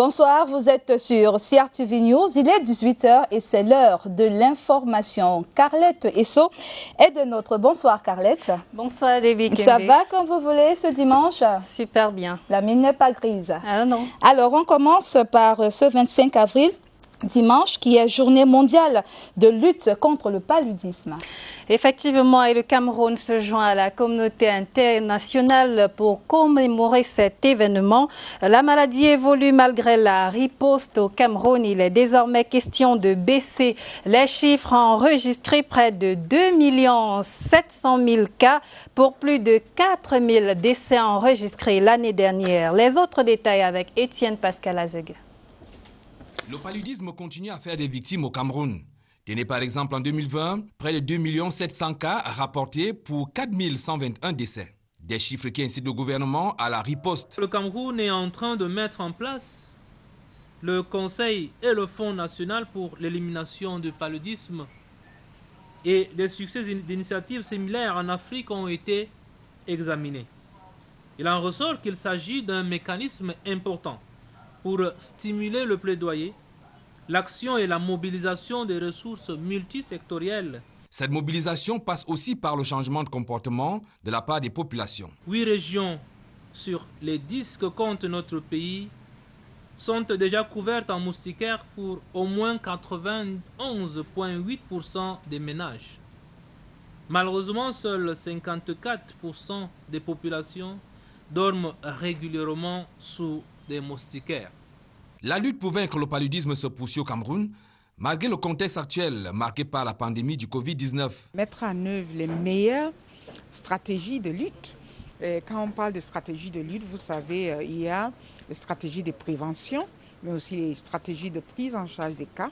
Bonsoir, vous êtes sur CRTV News. Il est 18h et c'est l'heure de l'information. Carlette Esso est de notre. Bonsoir Carlette. Bonsoir David. Ça va comme vous voulez ce dimanche? Super bien. La mine n'est pas grise. Ah non. Alors on commence par ce 25 avril, dimanche, qui est journée mondiale de lutte contre le paludisme. Effectivement, et le Cameroun se joint à la communauté internationale pour commémorer cet événement. La maladie évolue malgré la riposte au Cameroun. Il est désormais question de baisser les chiffres enregistrés, près de 2 700 000 cas pour plus de 4 000 décès enregistrés l'année dernière. Les autres détails avec Étienne Pascal Azeg. Le paludisme continue à faire des victimes au Cameroun. Tenez par exemple en 2020, près de 2 700 000 cas rapportés pour 4 121 décès. Des chiffres qui incitent le gouvernement à la riposte. Le Cameroun est en train de mettre en place le Conseil et le Fonds national pour l'élimination du paludisme. Et des succès d'initiatives similaires en Afrique ont été examinés. Il en ressort qu'il s'agit d'un mécanisme important pour stimuler le plaidoyer, l'action et la mobilisation des ressources multisectorielles. Cette mobilisation passe aussi par le changement de comportement de la part des populations. 8 régions sur les 10 que compte notre pays sont déjà couvertes en moustiquaires pour au moins 91,8% des ménages. Malheureusement, seuls 54% des populations dorment régulièrement sous des moustiquaires. La lutte pour vaincre le paludisme se poursuit au Cameroun, malgré le contexte actuel marqué par la pandémie du Covid-19. Mettre en œuvre les meilleures stratégies de lutte. Quand on parle de stratégies de lutte, vous savez, il y a les stratégies de prévention, mais aussi les stratégies de prise en charge des cas,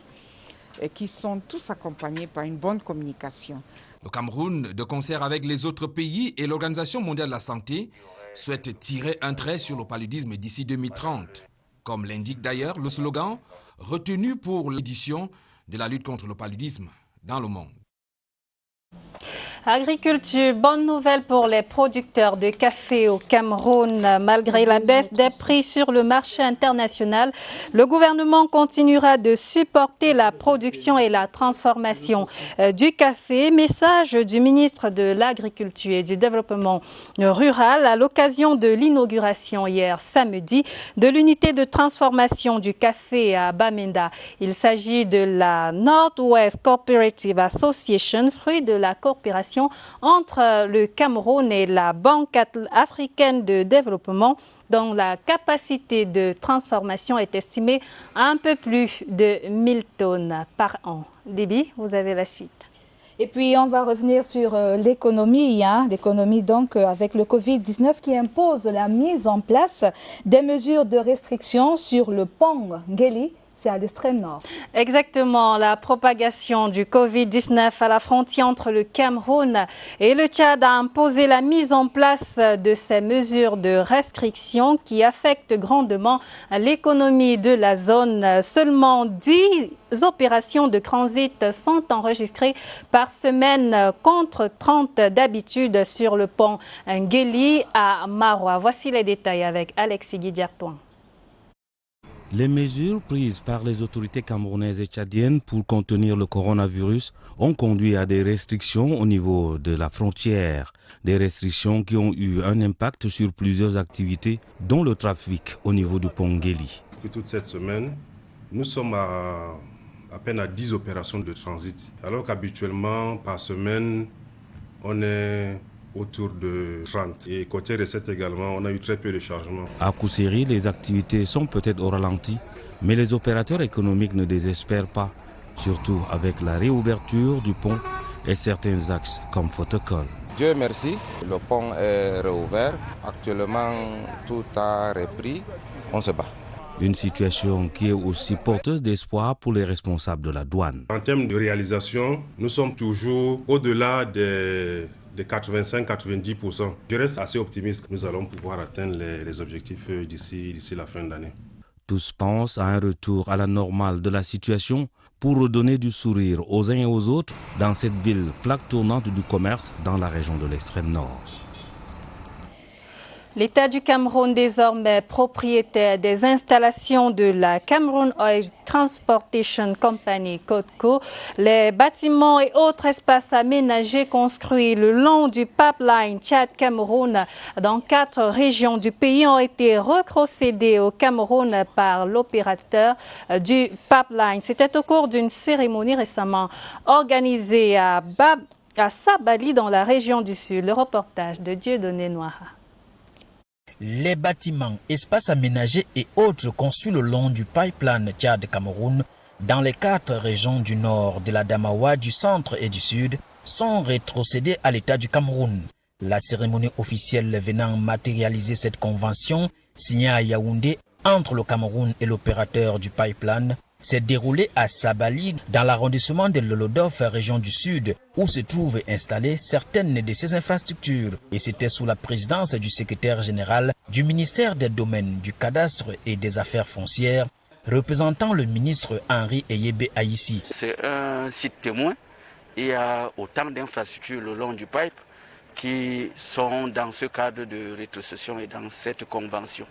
qui sont tous accompagnés par une bonne communication. Le Cameroun, de concert avec les autres pays et l'Organisation mondiale de la santé, souhaite tirer un trait sur le paludisme d'ici 2030. Comme l'indique d'ailleurs le slogan retenu pour l'édition de la lutte contre le paludisme dans le monde. Agriculture, bonne nouvelle pour les producteurs de café au Cameroun. Malgré la baisse des prix sur le marché international, le gouvernement continuera de supporter la production et la transformation du café. Message du ministre de l'Agriculture et du Développement rural à l'occasion de l'inauguration hier samedi de l'unité de transformation du café à Bamenda. Il s'agit de la Northwest Cooperative Association, fruit de la coopération entre le Cameroun et la Banque africaine de développement, dont la capacité de transformation est estimée à un peu plus de 1000 tonnes par an. Déby, vous avez la suite. Et puis on va revenir sur l'économie, l'économie donc avec le Covid-19 qui impose la mise en place des mesures de restriction sur le pont Ngeli. C'est à l'extrême nord. Exactement. La propagation du Covid-19 à la frontière entre le Cameroun et le Tchad a imposé la mise en place de ces mesures de restriction qui affectent grandement l'économie de la zone. Seulement 10 opérations de transit sont enregistrées par semaine contre 30 d'habitude sur le pont Ngeli à Maroua. Voici les détails avec Alexis Guidiartoin. Les mesures prises par les autorités camerounaises et tchadiennes pour contenir le coronavirus ont conduit à des restrictions au niveau de la frontière. Des restrictions qui ont eu un impact sur plusieurs activités, dont le trafic au niveau du pont Ngeli. Toute cette semaine, nous sommes à peine à 10 opérations de transit, alors qu'habituellement, par semaine, on est autour de 30. Et côté recettes également, on a eu très peu de chargements. À Kousséri, les activités sont peut-être au ralenti, mais les opérateurs économiques ne désespèrent pas, surtout avec la réouverture du pont et certains axes comme Photocol. Dieu merci, le pont est réouvert. Actuellement, tout a repris. On se bat. Une situation qui est aussi porteuse d'espoir pour les responsables de la douane. En termes de réalisation, nous sommes toujours au-delà des 85-90%. Je reste assez optimiste que nous allons pouvoir atteindre les objectifs d'ici la fin de l'année. Tous pensent à un retour à la normale de la situation pour redonner du sourire aux uns et aux autres dans cette ville plaque tournante du commerce dans la région de l'extrême nord. L'État du Cameroun, désormais propriétaire des installations de la Cameroon Oil Transportation Company, COTCO, les bâtiments et autres espaces aménagés construits le long du pipeline Tchad-Cameroun dans 4 régions du pays ont été recrossés au Cameroun par l'opérateur du pipeline. C'était au cours d'une cérémonie récemment organisée à Sabali dans la région du Sud. Le reportage de Dieudonné Noira. Les bâtiments, espaces aménagés et autres construits le long du pipeline Tchad-Cameroun dans les 4 régions du nord, de la Damawa, du centre et du sud sont rétrocédés à l'État du Cameroun. La cérémonie officielle venant matérialiser cette convention signée à Yaoundé entre le Cameroun et l'opérateur du pipeline s'est déroulée à Sabali dans l'arrondissement de Lolodof, région du sud, où se trouvent installées certaines de ces infrastructures. Et c'était sous la présidence du secrétaire général du ministère des Domaines, du Cadastre et des Affaires foncières, représentant le ministre Henri Eyebe Aïssi. C'est un site témoin. Il y a autant d'infrastructures le long du pipe qui sont dans ce cadre de rétrocession et dans cette convention.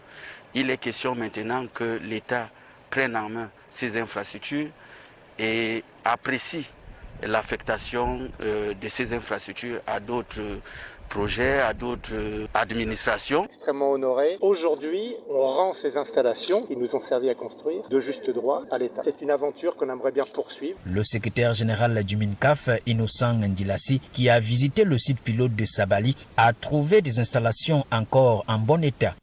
Il est question maintenant que l'État prenne en main ces infrastructures et apprécie l'affectation de ces infrastructures à d'autres projets, à d'autres administrations. Extrêmement honoré. Aujourd'hui, on rend ces installations qui nous ont servi à construire de juste droit à l'État. C'est une aventure qu'on aimerait bien poursuivre. Le secrétaire général du MINCAF, Innocent Ndilassi, qui a visité le site pilote de Sabali, a trouvé des installations encore en bon état.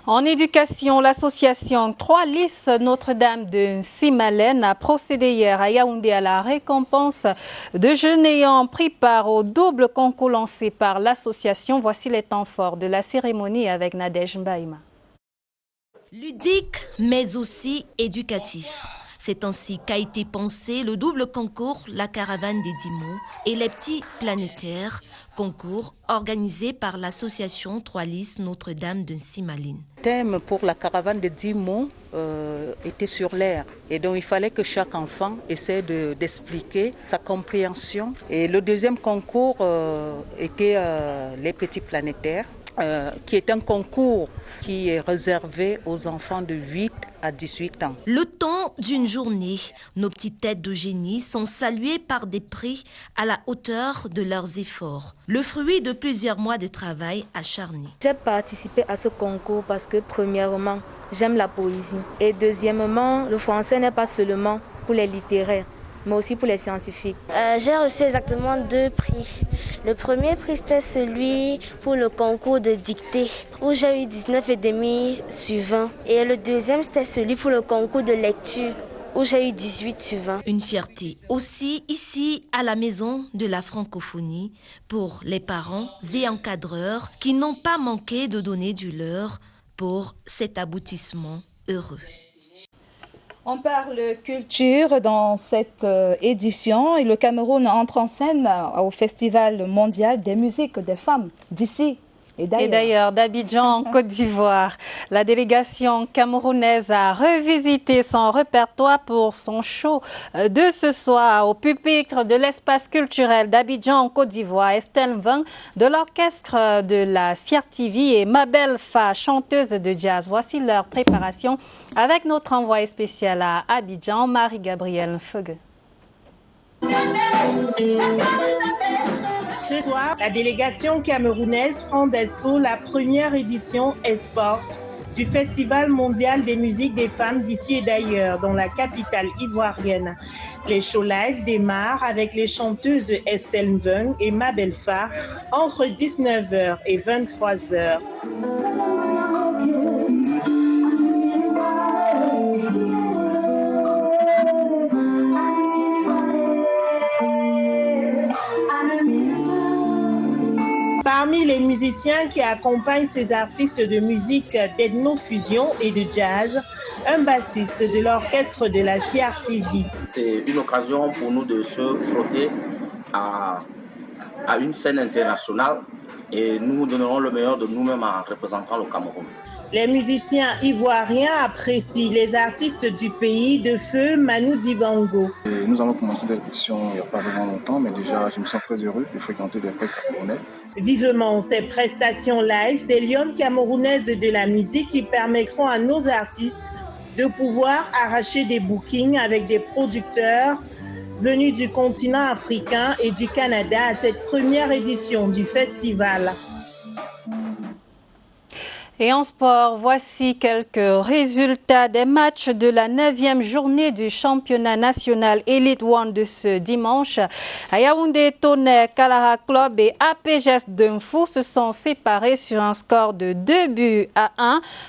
En éducation, l'association 3 Lys Notre-Dame de Simalène a procédé hier à Yaoundé à la récompense de jeunes ayant pris part au double concours lancé par l'association. Voici les temps forts de la cérémonie avec Nadège Mbaïma. Ludique, mais aussi éducatif. C'est ainsi qu'a été pensé le double concours La Caravane des 10 mots et les petits planétaires, concours organisé par l'association 3 Lys Notre-Dame de Simalène. Le thème pour la Caravane des 10 mots était sur l'air. Et donc il fallait que chaque enfant essaie d'expliquer sa compréhension. Et le deuxième concours était les petits planétaires, qui est un concours qui est réservé aux enfants de 8 à 18 ans. Le temps d'une journée, nos petites têtes de génie sont saluées par des prix à la hauteur de leurs efforts. Le fruit de plusieurs mois de travail acharné. J'ai participé à ce concours parce que premièrement, j'aime la poésie. Et deuxièmement, le français n'est pas seulement pour les littéraires, mais aussi pour les scientifiques. J'ai reçu exactement 2 prix. Le premier prix, c'était celui pour le concours de dictée, où j'ai eu 19,5 sur 20. Et le deuxième, c'était celui pour le concours de lecture, où j'ai eu 18 sur 20. Une fierté aussi ici à la maison de la francophonie pour les parents et encadreurs qui n'ont pas manqué de donner du leur pour cet aboutissement heureux. On parle culture dans cette édition et le Cameroun entre en scène au Festival mondial des musiques des femmes d'ici. Et d'ailleurs, d'Abidjan en Côte d'Ivoire, la délégation camerounaise a revisité son répertoire pour son show de ce soir au pupitre de l'espace culturel d'Abidjan en Côte d'Ivoire. Estelle Mveng de l'orchestre de la CRTV et Mabel Fa, chanteuse de jazz. Voici leur préparation avec notre envoyé spécial à Abidjan, Marie-Gabrielle Feugue. Ce soir, la délégation camerounaise prend d'assaut la première édition Esport du Festival mondial des musiques des femmes d'ici et d'ailleurs dans la capitale ivoirienne. Les shows live démarrent avec les chanteuses Estelle Mveng et Mabel Fa entre 19h et 23h. Parmi les musiciens qui accompagnent ces artistes de musique d'ethnofusion et de jazz, un bassiste de l'orchestre de la CRTV. C'est une occasion pour nous de se frotter à une scène internationale et nous donnerons le meilleur de nous-mêmes en représentant le Cameroun. Les musiciens ivoiriens apprécient les artistes du pays de feu Manu Dibango. Nous avons commencé des répétitions il n'y a pas vraiment longtemps, mais déjà je me sens très heureux de fréquenter des frères camerounais. Vivement ces prestations live des lionnes camerounaises de la musique qui permettront à nos artistes de pouvoir arracher des bookings avec des producteurs venus du continent africain et du Canada à cette première édition du festival. Et en sport, voici quelques résultats des matchs de la 9e journée du championnat national Elite One de ce dimanche. À Yaoundé, Tonnerre, Kalara Club et APGS Dunfou se sont séparés sur un score de 2-1.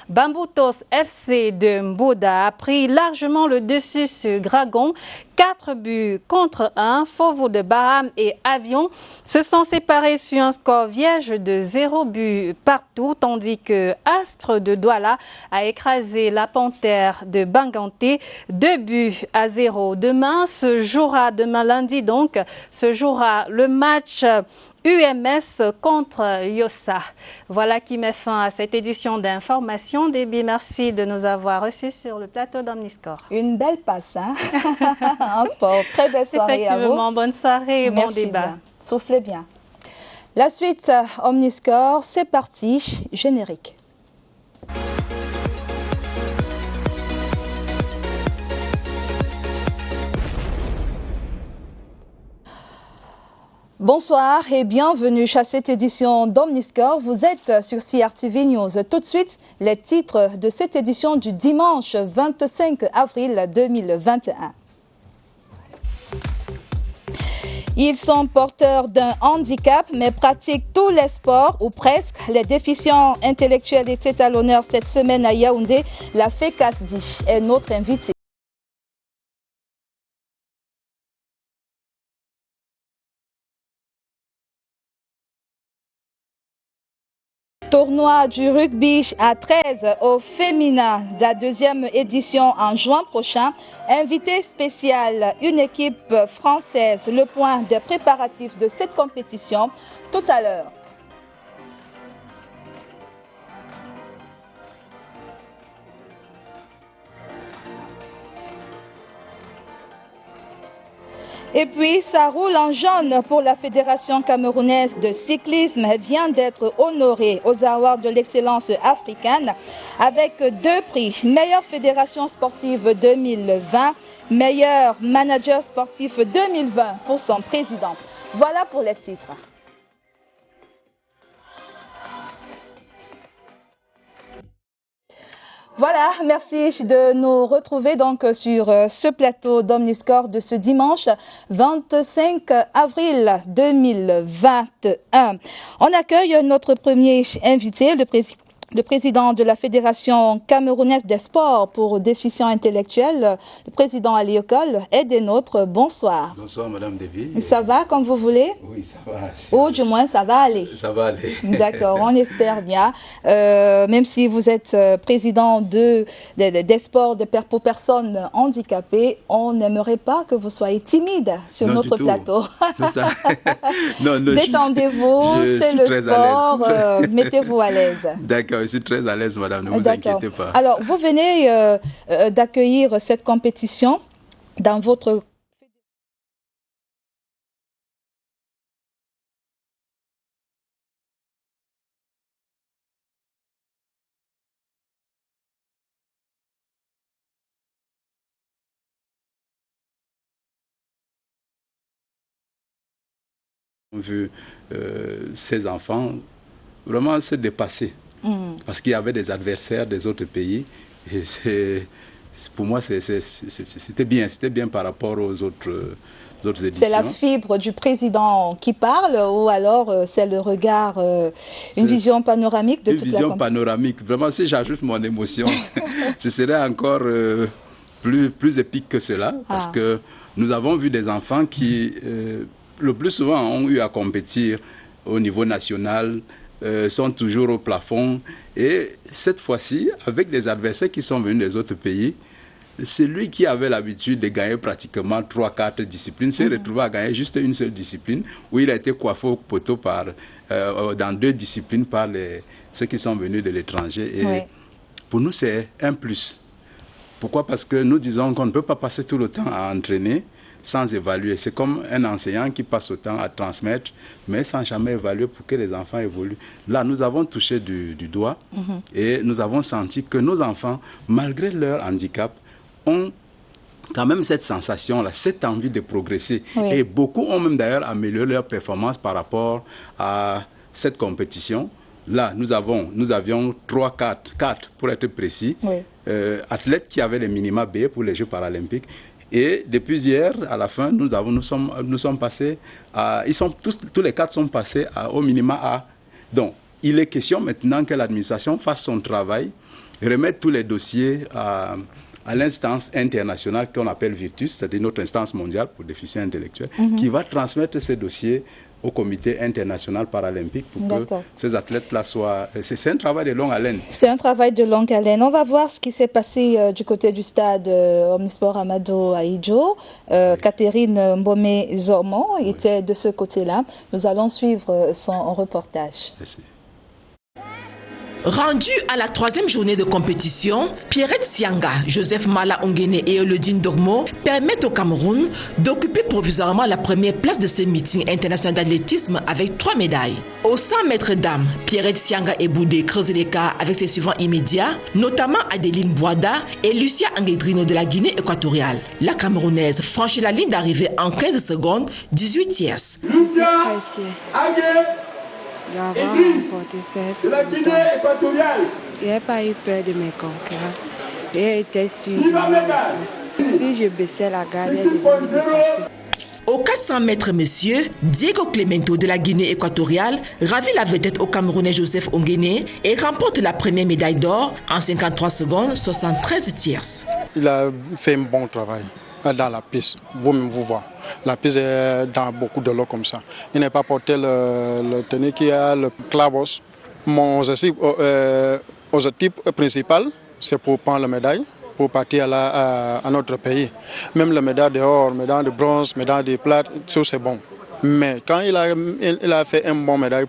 Bamboutos FC de Mbouda a pris largement le dessus sur Dragon. 4-1. Fauveau de Baham et Avion se sont séparés sur un score vierge de 0 but partout, tandis que Astre de Douala a écrasé la Panthère de Banganté 2-0. Demain lundi donc, se jouera le match UMS contre Yossa. Voilà qui met fin à cette édition d'information. Déby, merci de nous avoir reçus sur le plateau d'Omniscore. Une belle passe, hein? En sport. Très belle soirée à vous. Effectivement, bonne soirée et bon débat. Bien. Soufflez bien. La suite, Omniscore, c'est parti, générique. Bonsoir et bienvenue à cette édition d'Omniscore. Vous êtes sur CRTV News. Tout de suite, les titres de cette édition du dimanche 25 avril 2021. Ils sont porteurs d'un handicap mais pratiquent tous les sports ou presque. Les déficients intellectuels étaient à l'honneur cette semaine à Yaoundé. La FECASDI est notre invitée. Tournoi du rugby à 13 au féminin, la deuxième édition en juin prochain. Invité spécial, une équipe française. Le point des préparatifs de cette compétition tout à l'heure. Et puis, ça roule en jaune pour la Fédération camerounaise de cyclisme. Elle vient d'être honorée aux awards de l'excellence africaine avec 2 prix. Meilleure fédération sportive 2020, meilleur manager sportif 2020 pour son président. Voilà pour les titres. Voilà, merci de nous retrouver donc sur ce plateau d'Omniscore de ce dimanche 25 avril 2021. On accueille notre premier invité, le président de la Fédération camerounaise des sports pour déficients intellectuels, le président Ali Okol, est des nôtres. Bonsoir. Bonsoir, Madame Déby. Ça va comme vous voulez? Oui, ça va. Ou du moins, ça va aller. Ça va aller. D'accord, on espère bien. Même si vous êtes président des sports pour personnes handicapées, on n'aimerait pas que vous soyez timide sur notre plateau. Détendez-vous, c'est le sport, mettez-vous à l'aise. D'accord. Je suis très à l'aise, madame, ne vous inquiétez pas. Alors, vous venez d'accueillir cette compétition dans votre... On a vu ces enfants vraiment se dépasser. Parce qu'il y avait des adversaires des autres pays. Et pour moi, c'était bien par rapport aux autres éditions. C'est la fibre du président qui parle ou alors c'est le regard, une vision panoramique de toute la compétition? Une vision panoramique. Vraiment, si j'ajoute mon émotion, ce serait encore plus épique que cela. Parce que nous avons vu des enfants qui, le plus souvent, ont eu à compétir au niveau national, sont toujours au plafond. Et cette fois-ci, avec des adversaires qui sont venus des autres pays, celui qui avait l'habitude de gagner pratiquement 3-4 disciplines s'est retrouvé à gagner juste une seule discipline, où il a été coiffé au poteau dans 2 disciplines par ceux qui sont venus de l'étranger. Et pour nous, c'est un plus. Pourquoi? Parce que nous disons qu'on ne peut pas passer tout le temps à entraîner sans évaluer. C'est comme un enseignant qui passe le temps à transmettre, mais sans jamais évaluer pour que les enfants évoluent. Là, nous avons touché du doigt et nous avons senti que nos enfants, malgré leur handicap, ont quand même cette sensation-là, cette envie de progresser. Oui. Et beaucoup ont même d'ailleurs amélioré leur performance par rapport à cette compétition. Là, nous avions 4 pour être précis, athlètes qui avaient les minima B pour les Jeux paralympiques. Et depuis hier, à la fin, nous sommes passés à... tous les 4 sont passés au minima A. Donc, il est question maintenant que l'administration fasse son travail, remette tous les dossiers à l'instance internationale qu'on appelle Virtus, c'est-à-dire notre instance mondiale pour déficients intellectuels, qui va transmettre ces dossiers au comité international paralympique pour que ces athlètes-là soient... C'est un travail de longue haleine. C'est un travail de longue haleine. On va voir ce qui s'est passé du côté du stade Omnisport Amado à Idjo. Catherine Mbomé-Zormon était de ce côté-là. Nous allons suivre son reportage. Merci. Rendu à la 3e journée de compétition, Pierrette Sianga, Joseph Mala Ongene et Elodine Dogmo permettent au Cameroun d'occuper provisoirement la première place de ce meeting international d'athlétisme avec 3 médailles. Au 100 mètres dames, Pierrette Sianga et Boudé creusent l'écart avec ses suivants immédiats, notamment Adeline Boada et Lucia Angedrino de la Guinée équatoriale. La Camerounaise franchit la ligne d'arrivée en 15 secondes, 18 tiers. Lucia d'avoir remporté cette victoire. Je n'ai pas eu peur de mes concurrents. J'ai été sûr de moi aussi. Si je baissais la garde, elle devait me dépasser. Au 400 mètres, messieurs, Diego Clemento de la Guinée équatoriale ravit la vedette au Camerounais Joseph Ongene et remporte la première médaille d'or en 53 secondes, 73 tiers. Il a fait un bon travail dans la piste, vous-même vous voyez. La piste est dans beaucoup de l'eau comme ça. Il n'a pas porté le tenue qui a le clavos. Mon objectif principal, c'est pour prendre la médaille, pour partir à notre pays. Même la médaille d'or, médaille de bronze, médaille de plate, tout c'est bon. Mais quand il a fait un bon médaille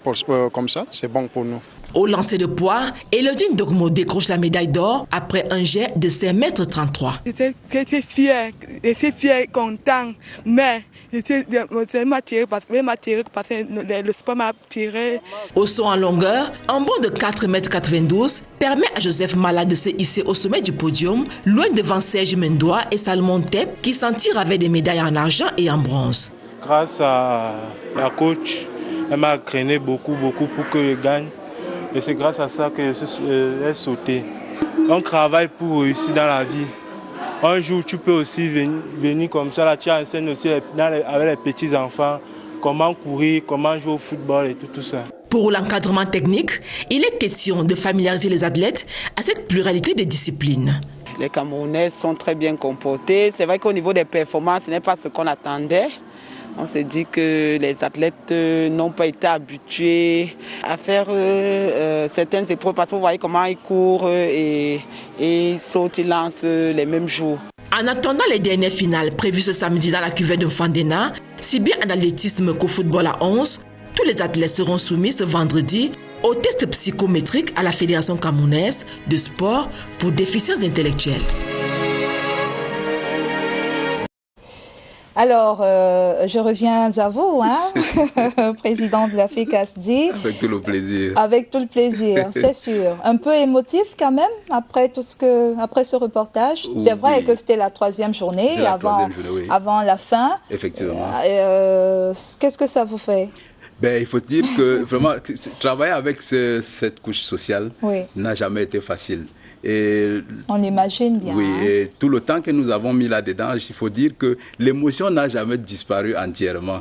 comme ça, c'est bon pour nous. Au lancer de poids, Elodine Dogmo décroche la médaille d'or après un jet de 5,33 m. J'étais fière, content, mais je m'a tiré parce que le sport m'a tiré. Au saut en longueur, un bond de 4,92 m permet à Joseph Mala de se hisser au sommet du podium, loin devant Serge Mendoa et Salmon Tep qui s'en tirent avec des médailles en argent et en bronze. Grâce à la coach, elle m'a entraîné beaucoup pour que je gagne. Et c'est grâce à ça que j'ai sauté. On travaille pour réussir dans la vie. Un jour, tu peux aussi venir comme ça. Là, tu enseignes aussi avec les petits-enfants comment courir, comment jouer au football et tout ça. Pour l'encadrement technique, il est question de familiariser les athlètes à cette pluralité de disciplines. Les Camerounais sont très bien comportés. C'est vrai qu'au niveau des performances, ce n'est pas ce qu'on attendait. On s'est dit que les athlètes n'ont pas été habitués à faire certaines épreuves parce que vous voyez comment ils courent et ils sautent, ils lancent les mêmes jours. En attendant les dernières finales prévues ce samedi dans la cuvette de Fandena, si bien en athlétisme qu'au football à 11, tous les athlètes seront soumis ce vendredi au test psychométrique à la Fédération camerounaise de sport pour déficients intellectuels. Alors, je reviens à vous, président de la FECASDI. Avec tout le plaisir. Avec tout le plaisir, c'est sûr. Un peu émotif quand même après après ce reportage. Oui. C'est vrai que c'était la 3e journée, avant la fin. Effectivement. Qu'est-ce que ça vous fait? Il faut dire que vraiment, travailler avec cette couche sociale n'a jamais été facile. Et, on l'imagine bien. Oui, et tout le temps que nous avons mis là-dedans, il faut dire que l'émotion n'a jamais disparu entièrement.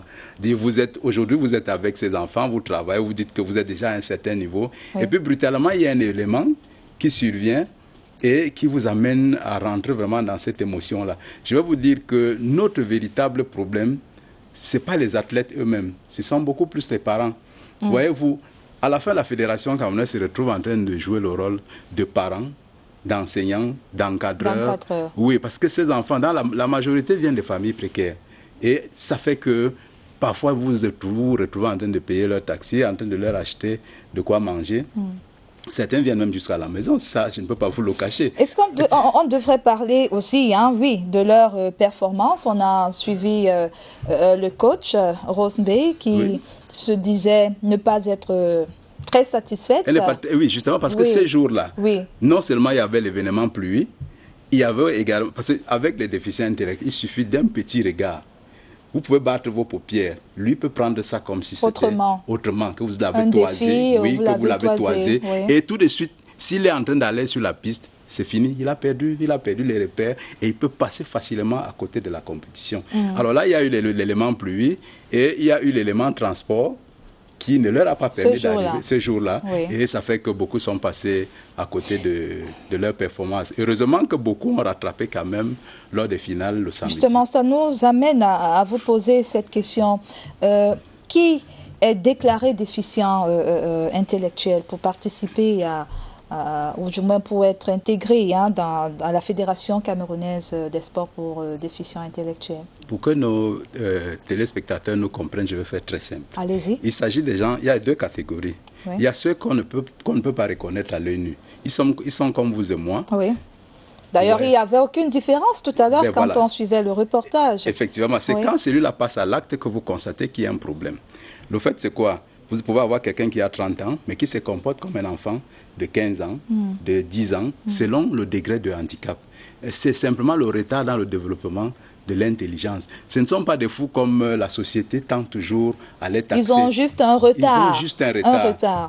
Aujourd'hui, vous êtes avec ces enfants, vous travaillez, vous dites que vous êtes déjà à un certain niveau. Oui. Et puis, brutalement, il y a un élément qui survient et qui vous amène à rentrer vraiment dans cette émotion-là. Je vais vous dire que notre véritable problème, ce n'est pas les athlètes eux-mêmes, ce sont beaucoup plus les parents. Voyez-vous, à la fin, la Fédération camerounaise se retrouve en train de jouer le rôle de parents, d'enseignants, d'encadreurs. Oui, parce que ces enfants, la majorité viennent de familles précaires. Et ça fait que parfois vous vous retrouvez en train de payer leur taxi, en train de leur acheter de quoi manger. Certains viennent même jusqu'à la maison, ça, je ne peux pas vous le cacher. Est-ce qu'on devrait parler aussi, de leur performance? On a suivi le coach Rose Mbey qui se disait ne pas être très satisfaite. Oui, justement, parce que ces jours-là, non seulement il y avait l'événement pluie, il y avait également, parce qu'avec les déficients intellectuels, il suffit d'un petit regard. Vous pouvez battre vos paupières. Lui peut prendre ça comme si c'était autrement, que vous l'avez toisé. Que vous l'avez toisé. Et tout de suite, s'il est en train d'aller sur la piste, c'est fini. Il a perdu les repères et il peut passer facilement à côté de la compétition. Alors là, il y a eu l'élément pluie et il y a eu l'élément transport qui ne leur a pas permis d'arriver ce jour-là. Et ça fait que beaucoup sont passés à côté de leur performance. Heureusement que beaucoup ont rattrapé quand même lors des finales le samedi. Justement, ça nous amène à vous poser cette question. Qui est déclaré déficient intellectuel pour participer ou du moins pour être intégré à la Fédération camerounaise des sports pour déficients intellectuels? Pour que nos téléspectateurs nous comprennent, je vais faire très simple. Allez-y. Il s'agit des gens, il y a deux catégories. Il y a ceux qu'on ne peut pas reconnaître à l'œil nu. Ils sont comme vous et moi. Oui. D'ailleurs, il n'y avait aucune différence tout à l'heure quand on suivait le reportage. Effectivement, c'est quand celui-là passe à l'acte que vous constatez qu'il y a un problème. Le fait, c'est quoi? Vous pouvez avoir quelqu'un qui a 30 ans, mais qui se comporte comme un enfant de 15 ans, de 10 ans, selon le degré de handicap. C'est simplement le retard dans le développement de l'intelligence. Ce ne sont pas des fous comme la société tend toujours à les taxer. Ils ont juste un retard.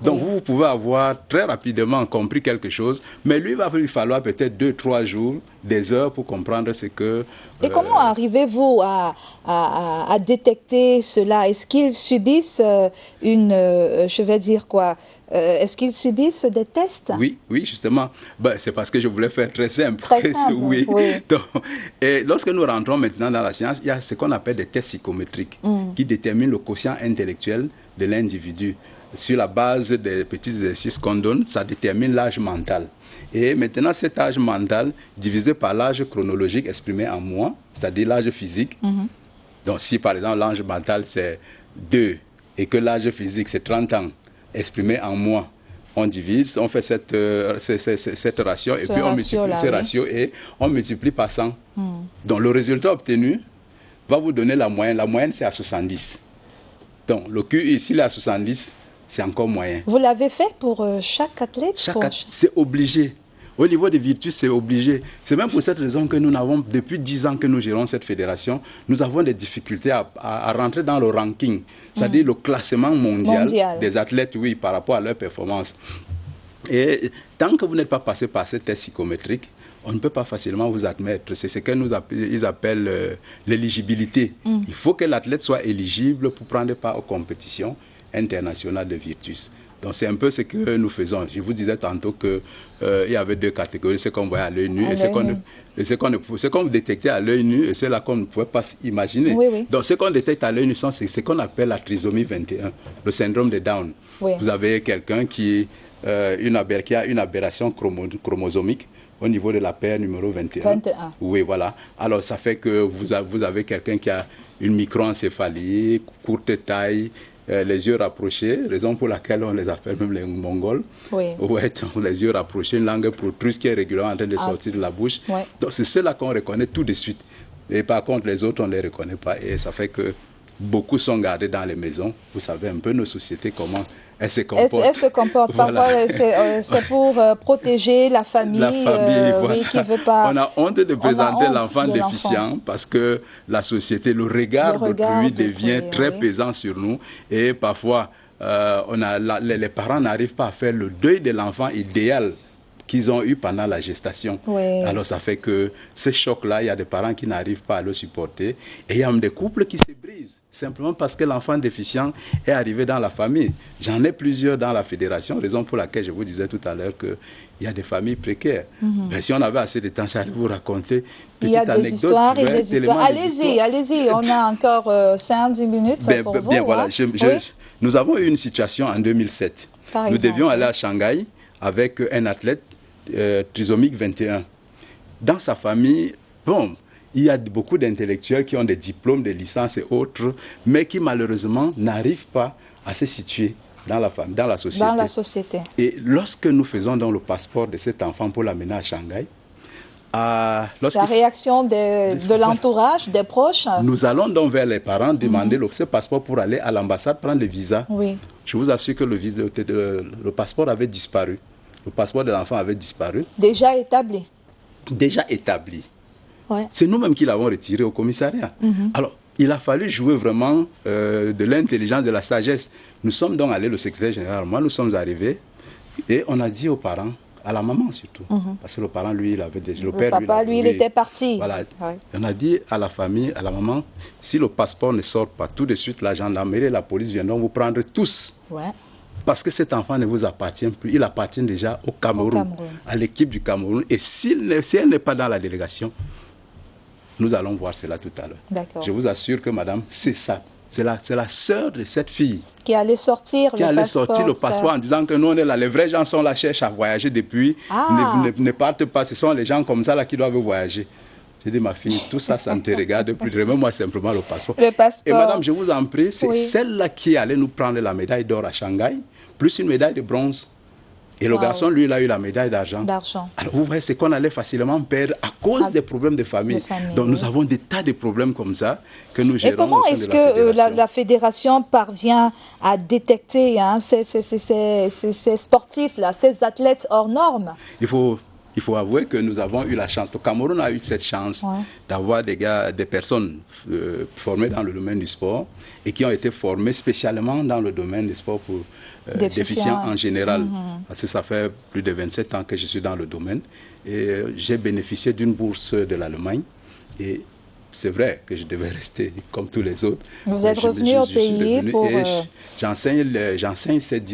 Donc vous pouvez avoir très rapidement compris quelque chose, mais lui va lui falloir peut-être 2-3 jours, des heures pour comprendre ce que... Et comment arrivez-vous à détecter cela? Est-ce qu'ils subissent est-ce qu'ils subissent des tests? Oui, justement. C'est parce que je voulais faire très simple. Oui. Donc, et lorsque nous rentrons maintenant dans la science, il y a ce qu'on appelle des tests psychométriques qui déterminent le quotient intellectuel de l'individu. Sur la base des petits exercices qu'on donne, ça détermine l'âge mental. Et maintenant, cet âge mental, divisé par l'âge chronologique exprimé en mois, c'est-à-dire l'âge physique. Donc, si par exemple l'âge mental c'est 2 et que l'âge physique c'est 30 ans, exprimé en mois, on divise, on fait cette ratio et puis on multiplie ces ratios et on multiplie par 100. Donc, le résultat obtenu va vous donner la moyenne. La moyenne, c'est à 70. Donc, le QI, s'il est à 70, c'est encore moyen. Vous l'avez fait pour chaque athlète? C'est obligé. Au niveau des Virtus, c'est obligé. C'est même pour cette raison que nous avons, depuis 10 ans que nous gérons cette fédération, nous avons des difficultés à rentrer dans le ranking, c'est-à-dire le classement mondial des athlètes, par rapport à leur performance. Et tant que vous n'êtes pas passé par ces tests psychométriques, on ne peut pas facilement vous admettre. C'est ce qu'ils appellent l'éligibilité. Il faut que l'athlète soit éligible pour prendre part aux compétitions internationales de Virtus. Donc c'est un peu ce que nous faisons. Je vous disais tantôt qu'il y avait deux catégories, ce qu'on voyait à l'œil nu et ce qu'on détectait à l'œil nu et c'est là qu'on ne pouvait pas imaginer. Donc ce qu'on détecte à l'œil nu, c'est ce qu'on appelle la trisomie 21, le syndrome de Down. Vous avez quelqu'un qui a une aberration chromosomique au niveau de la paire numéro 21. Oui, voilà. Alors ça fait que vous avez quelqu'un qui a une microencéphalie, courte taille, les yeux rapprochés, raison pour laquelle on les appelle même les Mongols. Les yeux rapprochés, une langue protrusse qui est régulièrement en train de sortir de la bouche. Donc c'est ceux-là qu'on reconnaît tout de suite. Et par contre, les autres, on ne les reconnaît pas. Et ça fait que beaucoup sont gardés dans les maisons. Vous savez un peu nos sociétés, comment elles se comportent. Elles se comportent. Parfois, c'est pour protéger la famille, qui ne veut pas... On a honte de présenter l'enfant déficient parce que la société, le regard d'autrui devient très pesant sur nous. Et parfois, les parents n'arrivent pas à faire le deuil de l'enfant idéal qu'ils ont eu pendant la gestation. Alors ça fait que ce choc-là, il y a des parents qui n'arrivent pas à le supporter. Et il y a même des couples qui se brisent, simplement parce que l'enfant déficient est arrivé dans la famille. J'en ai plusieurs dans la fédération, raison pour laquelle je vous disais tout à l'heure qu'il y a des familles précaires. Mais si on avait assez de temps, j'allais vous raconter il y a des histoires et des histoires. Allez-y, on a encore 5-10 minutes pour vous. Bien, voilà. Nous avons eu une situation en 2007. Nous devions aller à Shanghai avec un athlète trisomique 21. Dans sa famille, il y a beaucoup d'intellectuels qui ont des diplômes, des licences et autres, mais qui malheureusement n'arrivent pas à se situer dans la famille, dans la société. Dans la société. Et lorsque nous faisons donc le passeport de cet enfant pour l'amener à Shanghai, la réaction de l'entourage, des proches. Nous allons donc vers les parents demander ce passeport pour aller à l'ambassade prendre le visa. Oui. Je vous assure que le passeport avait disparu. Le passeport de l'enfant avait disparu. Déjà établi. Déjà établi. Ouais. C'est nous-mêmes qui l'avons retiré au commissariat. Alors, il a fallu jouer vraiment de l'intelligence, de la sagesse. Nous sommes donc allés, le secrétaire général, moi, nous sommes arrivés et on a dit aux parents, à la maman surtout, parce que le parent, lui, il avait déjà... Le père, papa, lui, il était parti. Voilà. Ouais. On a dit à la famille, à la maman, si le passeport ne sort pas tout de suite, la gendarmerie et la police viendront vous prendre tous. Ouais. Parce que cet enfant ne vous appartient plus, il appartient déjà au Cameroun, à l'équipe du Cameroun. Et si elle n'est pas dans la délégation, nous allons voir cela tout à l'heure. Je vous assure que madame, c'est ça. C'est la sœur de cette fille qui allait sortir le passeport en disant que nous, on est là. Les vrais gens sont là, cherchent à voyager depuis. Ne partent pas. Ce sont les gens comme ça là qui doivent voyager. J'ai dit, ma fille, tout ça, ça ne te regarde plus. Remets-moi simplement le passeport. Et madame, je vous en prie, c'est celle-là qui allait nous prendre la médaille d'or à Shanghai, plus une médaille de bronze. Et le garçon, lui, il a eu la médaille d'argent. Alors, vous voyez, c'est qu'on allait facilement perdre à cause des problèmes de famille. Donc, nous avons des tas de problèmes comme ça que nous gérons. Et comment est-ce que la fédération parvient à détecter ces sportifs-là, ces athlètes hors normes? Il faut avouer que nous avons eu la chance. Le Cameroun a eu cette chance d'avoir des personnes formées dans le domaine du sport et qui ont été formées spécialement dans le domaine du sport pour déficients en général. Parce que ça fait plus de 27 ans que je suis dans le domaine et j'ai bénéficié d'une bourse de l'Allemagne. Et c'est vrai que je devais rester comme tous les autres. Vous êtes revenu au pays pour... J'enseigne cette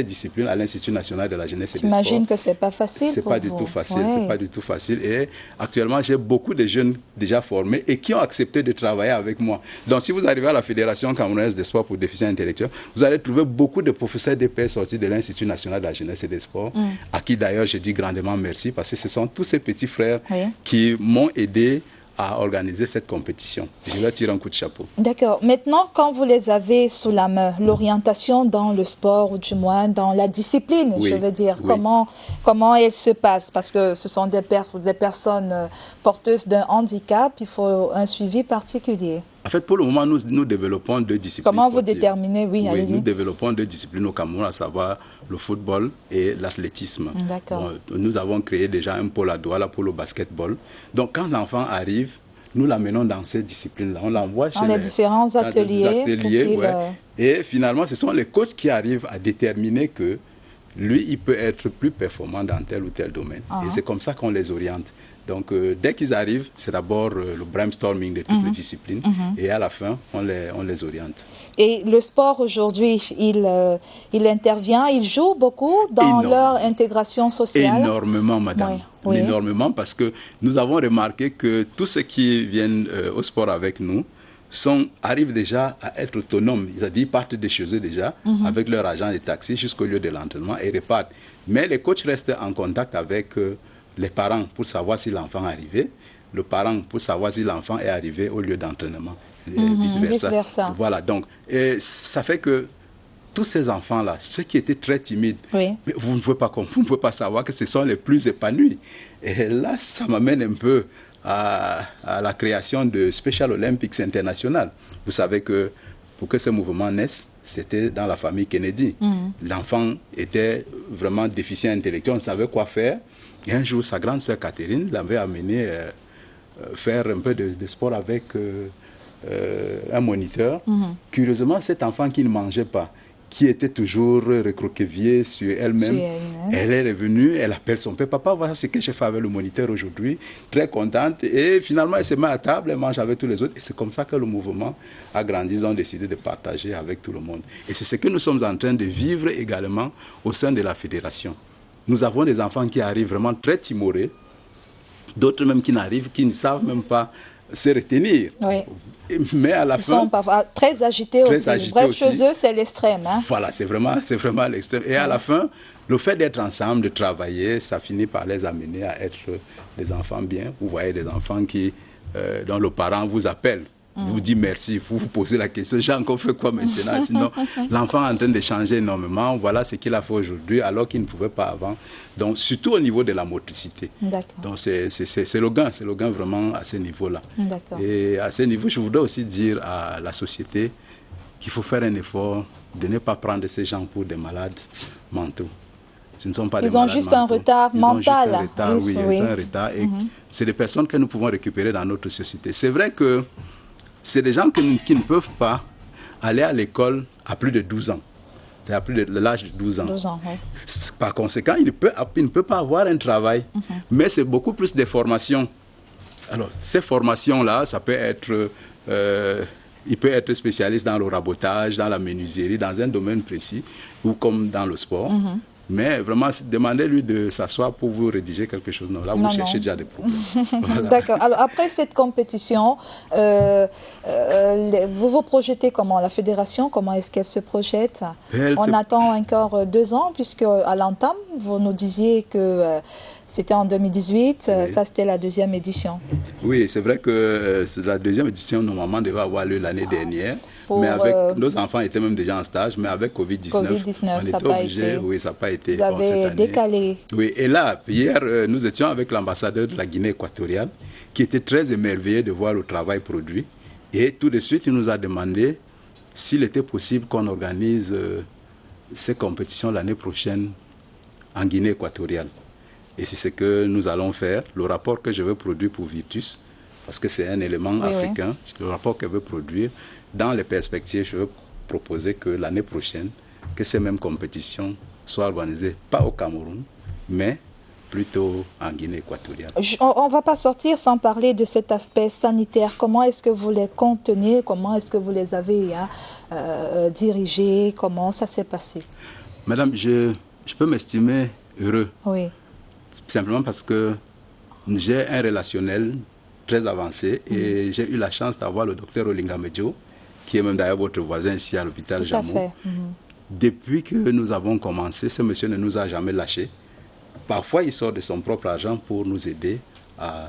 discipline à l'Institut national de la jeunesse et des sports. J'imagine que ce n'est pas facile pour vous. C'est pas du tout facile. Et actuellement, j'ai beaucoup de jeunes déjà formés et qui ont accepté de travailler avec moi. Donc, si vous arrivez à la Fédération camerounaise des sports pour déficients intellectuels, vous allez trouver beaucoup de professeurs d'EPS sortis de l'Institut national de la jeunesse et des sports, à qui d'ailleurs je dis grandement merci, parce que ce sont tous ces petits frères qui m'ont aidé à organiser cette compétition. Je leur tire un coup de chapeau. D'accord. Maintenant, quand vous les avez sous la main, l'orientation dans le sport, ou du moins dans la discipline, je veux dire, comment elle se passe? Parce que ce sont des personnes porteuses d'un handicap, il faut un suivi particulier. En fait, pour le moment, nous développons deux disciplines. Comment vous déterminez? Allez-y. Nous développons deux disciplines au Cameroun, à savoir le football et l'athlétisme. D'accord. Nous avons créé déjà un pôle à Douala pour le basketball. Donc, quand l'enfant arrive, nous l'amenons dans ces disciplines-là. On l'envoie chez les différents ateliers. Et finalement, ce sont les coachs qui arrivent à déterminer que lui, il peut être plus performant dans tel ou tel domaine. Et c'est comme ça qu'on les oriente. Donc, dès qu'ils arrivent, c'est d'abord le brainstorming de toutes les disciplines et à la fin, on les oriente. Et le sport aujourd'hui, il intervient, il joue beaucoup dans leur intégration sociale? Énormément, madame. Oui. Énormément, parce que nous avons remarqué que tous ceux qui viennent au sport avec nous arrivent déjà à être autonomes. C'est-à-dire, ils partent de chez eux déjà avec leur agent de taxi jusqu'au lieu de l'entraînement et repartent. Mais les coachs restent en contact avec les parents pour savoir si l'enfant est arrivé, le parent pour savoir si l'enfant est arrivé au lieu d'entraînement, vice-versa. Voilà, donc, ça fait que tous ces enfants-là, ceux qui étaient très timides, mais vous ne pouvez pas savoir que ce sont les plus épanouis. Et là, ça m'amène un peu à la création de Special Olympics International. Vous savez que pour que ce mouvement naisse, c'était dans la famille Kennedy. L'enfant était vraiment déficient intellectuel, on ne savait quoi faire. Et un jour, sa grande sœur Catherine l'avait amené faire un peu de sport avec un moniteur. Curieusement, cet enfant qui ne mangeait pas, qui était toujours recroquevillée sur elle-même, elle est revenue, elle appelle son père. Papa, voilà ce que j'ai fait avec le moniteur aujourd'hui. Très contente. Et finalement, elle se met à table, elle mange avec tous les autres. Et c'est comme ça que le mouvement a grandi. Ils ont décidé de partager avec tout le monde. Et c'est ce que nous sommes en train de vivre également au sein de la fédération. Nous avons des enfants qui arrivent vraiment très timorés, d'autres même qui n'arrivent, qui ne savent même pas se retenir. Mais à la fin... Ils sont parfois très agités aussi. Bref, chez eux, c'est l'extrême. Voilà, c'est vraiment l'extrême. Et à la fin, le fait d'être ensemble, de travailler, ça finit par les amener à être des enfants bien. Vous voyez des enfants dont le parent vous appelle vous dit merci, vous vous posez la question, j'ai encore fait quoi maintenant? Non, l'enfant est en train de changer énormément, voilà ce qu'il a fait aujourd'hui alors qu'il ne pouvait pas avant. Donc surtout au niveau de la motricité. Donc c'est le gain vraiment à ce niveau-là. Et à ce niveau, je voudrais aussi dire à la société qu'il faut faire un effort de ne pas prendre ces gens pour des malades mentaux. Ce ne sont pas des malades juste mentaux. un retard mental. Ils ont juste un retard, ils ont un retard. Et c'est des personnes que nous pouvons récupérer dans notre société. C'est vrai que c'est des gens qui ne peuvent pas aller à l'école à plus de 12 ans. C'est à plus de l'âge de 12 ans. Par conséquent, il ne peut pas avoir un travail. Mais c'est beaucoup plus des formations. Alors, ces formations-là, ça peut être... il peut être spécialiste dans le rabotage, dans la menuiserie, dans un domaine précis, ou comme dans le sport. Mais vraiment, demandez-lui de s'asseoir pour vous rédiger quelque chose. Non, là, vous cherchez déjà des problèmes. Voilà. D'accord. Alors, après cette compétition, vous vous projetez comment? La fédération, comment est-ce qu'elle se projette? On attend encore 2 ans, puisque à l'entame, vous nous disiez que c'était en 2018, ça c'était la 2e édition. Oui, c'est vrai que la 2e édition, normalement, devait avoir lieu l'année dernière. Mais avec nos enfants étaient même déjà en stage, mais avec Covid-19, on était obligés. Oui, ça n'a pas été. Vous avez décalé. Oui, et là, hier, nous étions avec l'ambassadeur de la Guinée équatoriale, qui était très émerveillé de voir le travail produit. Et tout de suite, il nous a demandé s'il était possible qu'on organise ces compétitions l'année prochaine en Guinée équatoriale. Et c'est ce que nous allons faire. Le rapport que je veux produire pour Virtus, parce que c'est un élément africain, le rapport que je veux produire, dans les perspectives, je veux proposer que l'année prochaine, que ces mêmes compétitions soient organisées, pas au Cameroun, mais plutôt en Guinée équatoriale. On ne va pas sortir sans parler de cet aspect sanitaire. Comment est-ce que vous les contenez? Comment est-ce que vous les avez dirigés? Comment ça s'est passé? Madame, je peux m'estimer heureux. Oui. Simplement parce que j'ai un relationnel très avancé et j'ai eu la chance d'avoir le docteur Olinga Medjo, qui est même d'ailleurs votre voisin ici à l'hôpital Jamou. Depuis que nous avons commencé, ce monsieur ne nous a jamais lâchés. Parfois, il sort de son propre argent pour nous aider à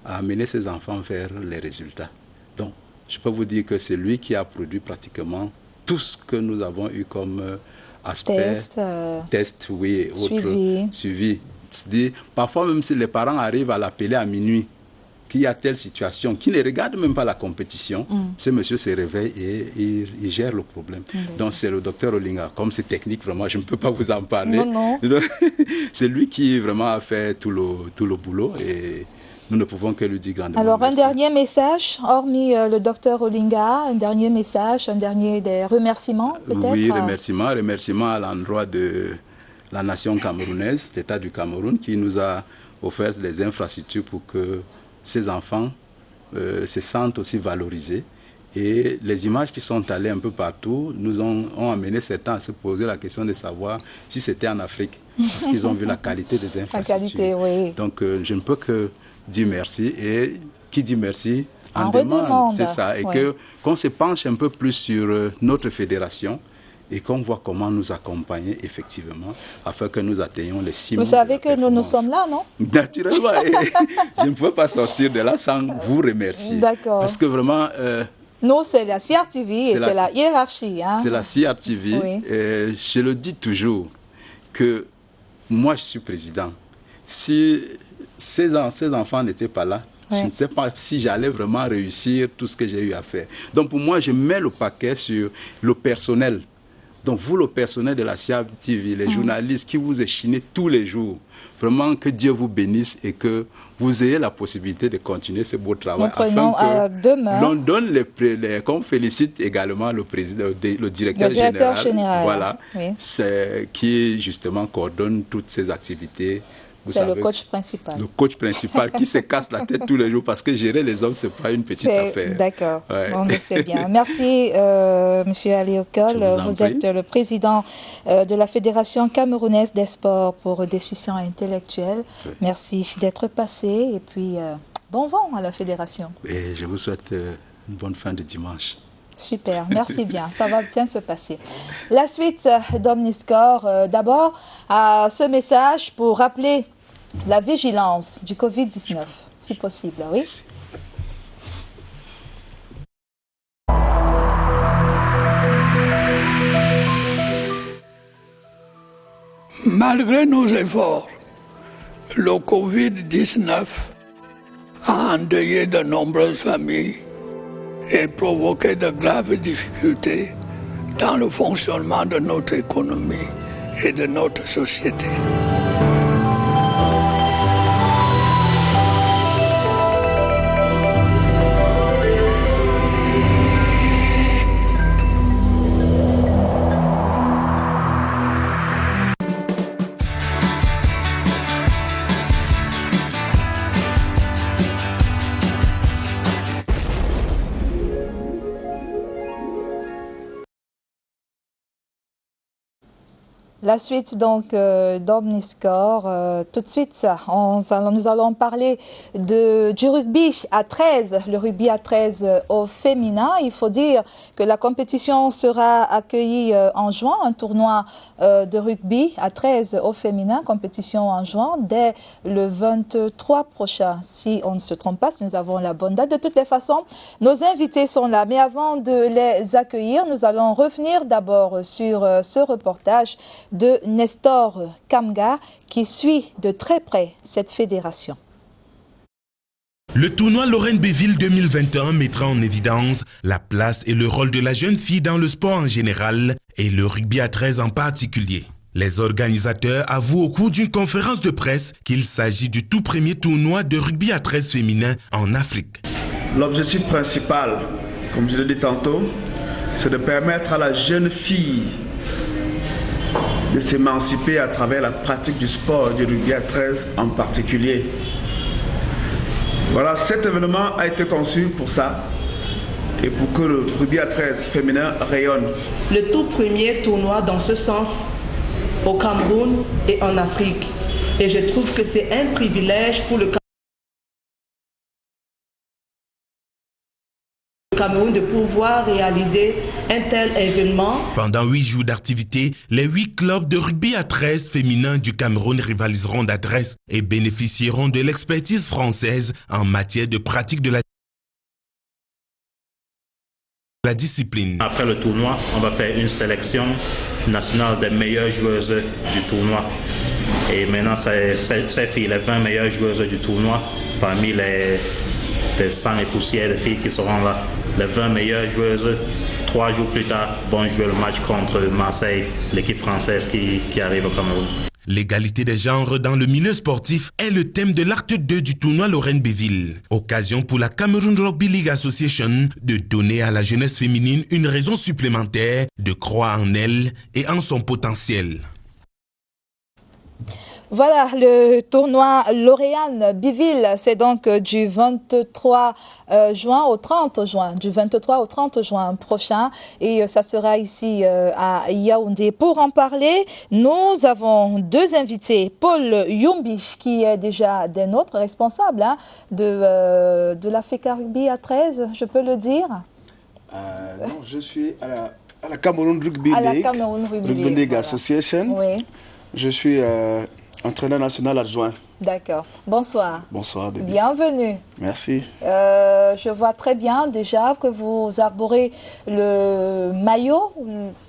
amener ses enfants vers les résultats. Donc, je peux vous dire que c'est lui qui a produit pratiquement tout ce que nous avons eu comme aspect. Test, oui, suivi. C'est-à-dire, parfois, même si les parents arrivent à l'appeler à minuit, qu'il y a telle situation, qui ne regarde même pas la compétition, ce monsieur se réveille et il gère le problème. Donc c'est le docteur Olinga. Comme c'est technique, vraiment, je ne peux pas vous en parler. C'est lui qui vraiment a fait tout le boulot et nous ne pouvons que lui dire grandement Alors merci. Un dernier message, hormis le docteur Olinga, un dernier message, des remerciements peut-être? Oui, remerciements à l'endroit de la nation camerounaise, l'État du Cameroun, qui nous a offert des infrastructures pour que ces enfants se sentent aussi valorisés. Et les images qui sont allées un peu partout nous ont amené certains à se poser la question de savoir si c'était en Afrique, parce qu'ils ont vu la qualité des infrastructures. La qualité, oui. Donc je ne peux que dire merci. Et qui dit merci en demande. C'est ça. Et qu'on se penche un peu plus sur notre fédération et qu'on voit comment nous accompagner effectivement afin que nous atteignions les cibles. Vous savez que nous sommes là, non? Naturellement. Je ne peux pas sortir de là sans vous remercier. D'accord. Parce que vraiment... nous, c'est la CRTV et c'est la hiérarchie. Hein? C'est la CRTV. Oui. Je le dis toujours que moi, je suis président. Si ces enfants n'étaient pas là, je ne sais pas si j'allais vraiment réussir tout ce que j'ai eu à faire. Donc pour moi, je mets le paquet sur le personnel. Donc vous, le personnel de la CRTV, les journalistes qui vous échinez tous les jours, vraiment que Dieu vous bénisse et que vous ayez la possibilité de continuer ce beau travail. Afin que l'on donne qu'on félicite également le président, le directeur général. Voilà, qui justement coordonne toutes ces activités. C'est le coach principal. Le coach principal qui se casse la tête tous les jours parce que gérer les hommes, ce n'est pas une petite affaire. D'accord, on le sait bien. Merci, M. Ali Okol. Vous êtes le président de la Fédération camerounaise des sports pour déficients intellectuels. Oui. Merci d'être passé et puis bon vent à la Fédération. Et je vous souhaite une bonne fin de dimanche. Super, merci bien, ça va bien se passer. La suite d'Omniscore, d'abord, à ce message pour rappeler la vigilance du Covid-19, si possible, oui. Malgré nos efforts, le Covid-19 a endeuillé de nombreuses familles et provoqué de graves difficultés dans le fonctionnement de notre économie et de notre société. La suite donc d'Omniscore. Tout de suite, nous allons parler du rugby à 13, le rugby à 13 au féminin. Il faut dire que la compétition sera accueillie en juin, un tournoi de rugby à 13 au féminin, compétition en juin dès le 23 prochain. Si on ne se trompe pas, si nous avons la bonne date. De toutes les façons, nos invités sont là. Mais avant de les accueillir, nous allons revenir d'abord sur ce reportage de Nestor Kamga qui suit de très près cette fédération. Le tournoi Lorraine Béville 2021 mettra en évidence la place et le rôle de la jeune fille dans le sport en général et le rugby à 13 en particulier. Les organisateurs avouent au cours d'une conférence de presse qu'il s'agit du tout premier tournoi de rugby à 13 féminin en Afrique. L'objectif principal, comme je l'ai dit tantôt, c'est de permettre à la jeune fille de s'émanciper à travers la pratique du sport du rugby à 13 en particulier. Voilà, cet événement a été conçu pour ça et pour que le rugby à 13 féminin rayonne. Le tout premier tournoi dans ce sens au Cameroun et en Afrique. Et je trouve que c'est un privilège pour le Cameroun de pouvoir réaliser un tel événement. Pendant 8 jours d'activité, les 8 clubs de rugby à 13 féminins du Cameroun rivaliseront d'adresse et bénéficieront de l'expertise française en matière de pratique de la discipline. Après le tournoi, on va faire une sélection nationale des meilleures joueuses du tournoi. Et maintenant, ces filles, les 20 meilleures joueuses du tournoi, parmi les 100 et poussières de filles qui seront là. Les 20 meilleures joueuses, 3 jours plus tard, vont jouer le match contre Marseille, l'équipe française qui arrive au Cameroun. L'égalité des genres dans le milieu sportif est le thème de l'acte 2 du tournoi Lorraine Béville. Occasion pour la Cameroun Rugby League Association de donner à la jeunesse féminine une raison supplémentaire de croire en elle et en son potentiel. Voilà, le tournoi L'Oréal Biville, c'est donc du 23 juin au 30 juin, du 23 au 30 juin prochain, et ça sera ici à Yaoundé. Pour en parler, nous avons 2 invités. Paul Yumbi, qui est déjà des nôtres, responsable de la FECA Rugby à 13, je peux le dire? Non, je suis à la Cameroun Rugby League, Rugby League Association. Oui. Je suis entraîneur national adjoint. D'accord. Bonsoir. Bonsoir, Debbie. Bienvenue. Merci. Je vois très bien déjà que vous arborez le maillot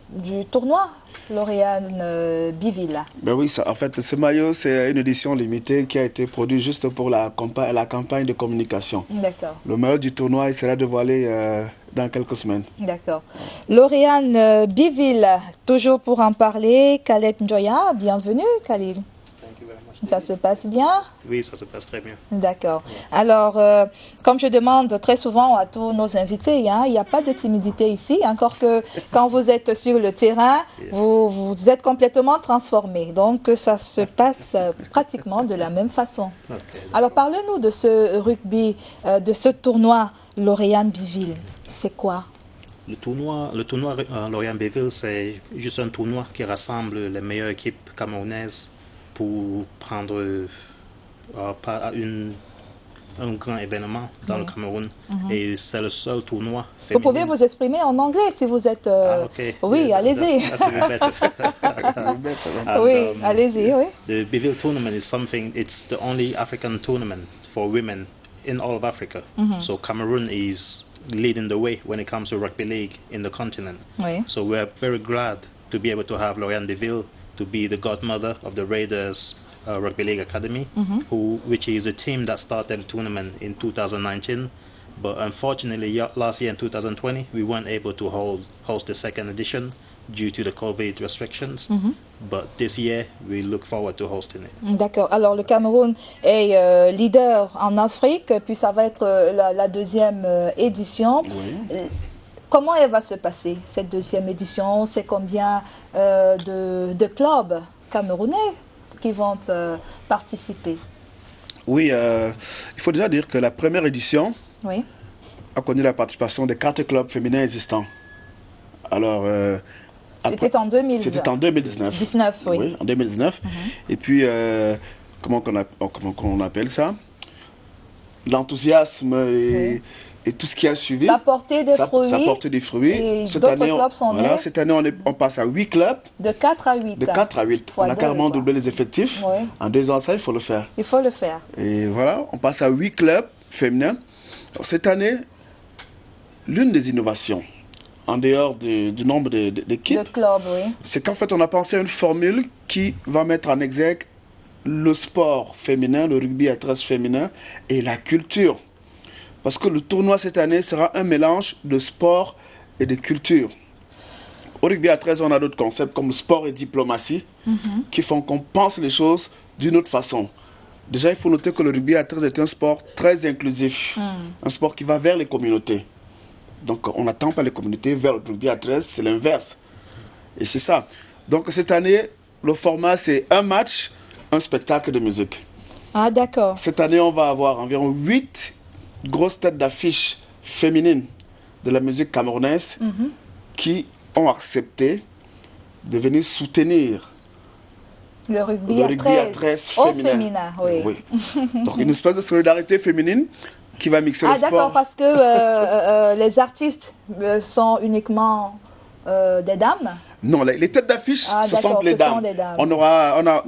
du tournoi L'Oréal Biville. Ben oui, en fait, ce maillot, c'est une édition limitée qui a été produite juste pour la campagne de communication. D'accord. Le maillot du tournoi, il sera dévoilé dans quelques semaines. D'accord. L'Oréal Biville, toujours pour en parler, Khaled Njoya, bienvenue Khaled. Ça se passe bien? Oui, ça se passe très bien. D'accord. Alors, comme je demande très souvent à tous nos invités, il n'y a pas de timidité ici, encore que quand vous êtes sur le terrain, vous êtes complètement transformé. Donc, ça se passe pratiquement de la même façon. Okay. Alors, parlez-nous de ce rugby, de ce tournoi L'Oréal Biville. C'est quoi? Le tournoi L'Oréal Biville, c'est juste un tournoi qui rassemble les meilleures équipes camerounaises pour prendre part à un grand événement dans le Cameroun. Et c'est le seul tournoi féminin. Vous pouvez vous exprimer en anglais si vous êtes... okay. Oui, allez-y. Oui, allez-y, oui. The Biville tournament is it's the only African tournament for women in all of Africa. So Cameroon is leading the way when it comes to rugby league in the continent. Oui. So we're very glad to be able to have L'Oréal Biville to be the godmother of the Raiders Rugby League Academy, which is a team that started the tournament in 2019. But unfortunately, last year in 2020, we weren't able to host the second edition due to the COVID restrictions. But this year, we look forward to hosting it. D'accord. Alors, le Cameroun est leader en Afrique, puis ça va être la deuxième édition. Oui. Comment elle va se passer, cette deuxième édition? C'est combien de clubs camerounais qui vont participer? Oui, il faut déjà dire que la première édition a connu la participation de 4 clubs féminins existants. Alors, c'était en 2019. C'était en 2019. Oui, en 2019. Et puis, comment on appelle ça? L'enthousiasme et tout ce qui a suivi. Ça a porté des fruits. Ça a porté des fruits. Et d'autres clubs sont nés. Cette année, on passe à 8 clubs. De 4 à 8. De 4 à 8. On a carrément doublé les effectifs. Oui. En 2 ans, ça, il faut le faire. Il faut le faire. Et voilà, on passe à 8 clubs féminins. Alors, cette année, l'une des innovations, en dehors du nombre d'équipes, c'est qu'en fait, on a pensé à une formule qui va mettre en exergue le sport féminin, le rugby à 13 féminin et la culture. Parce que le tournoi cette année sera un mélange de sport et de culture. Au rugby à 13, on a d'autres concepts comme le sport et diplomatie qui font qu'on pense les choses d'une autre façon. Déjà, il faut noter que le rugby à 13 est un sport très inclusif, un sport qui va vers les communautés. Donc, on n'attend pas les communautés vers le rugby à 13, c'est l'inverse. Et c'est ça. Donc, cette année, le format, c'est un match, un spectacle de musique. Ah, d'accord. Cette année, on va avoir environ 8 grosses têtes d'affiche féminines de la musique camerounaise qui ont accepté de venir soutenir le rugby à 13 féminin. Oui. Donc, une espèce de solidarité féminine qui va mixer le sport. Ah, d'accord, parce que les artistes sont uniquement des dames? Non, les têtes d'affiche, ce sont les dames. On a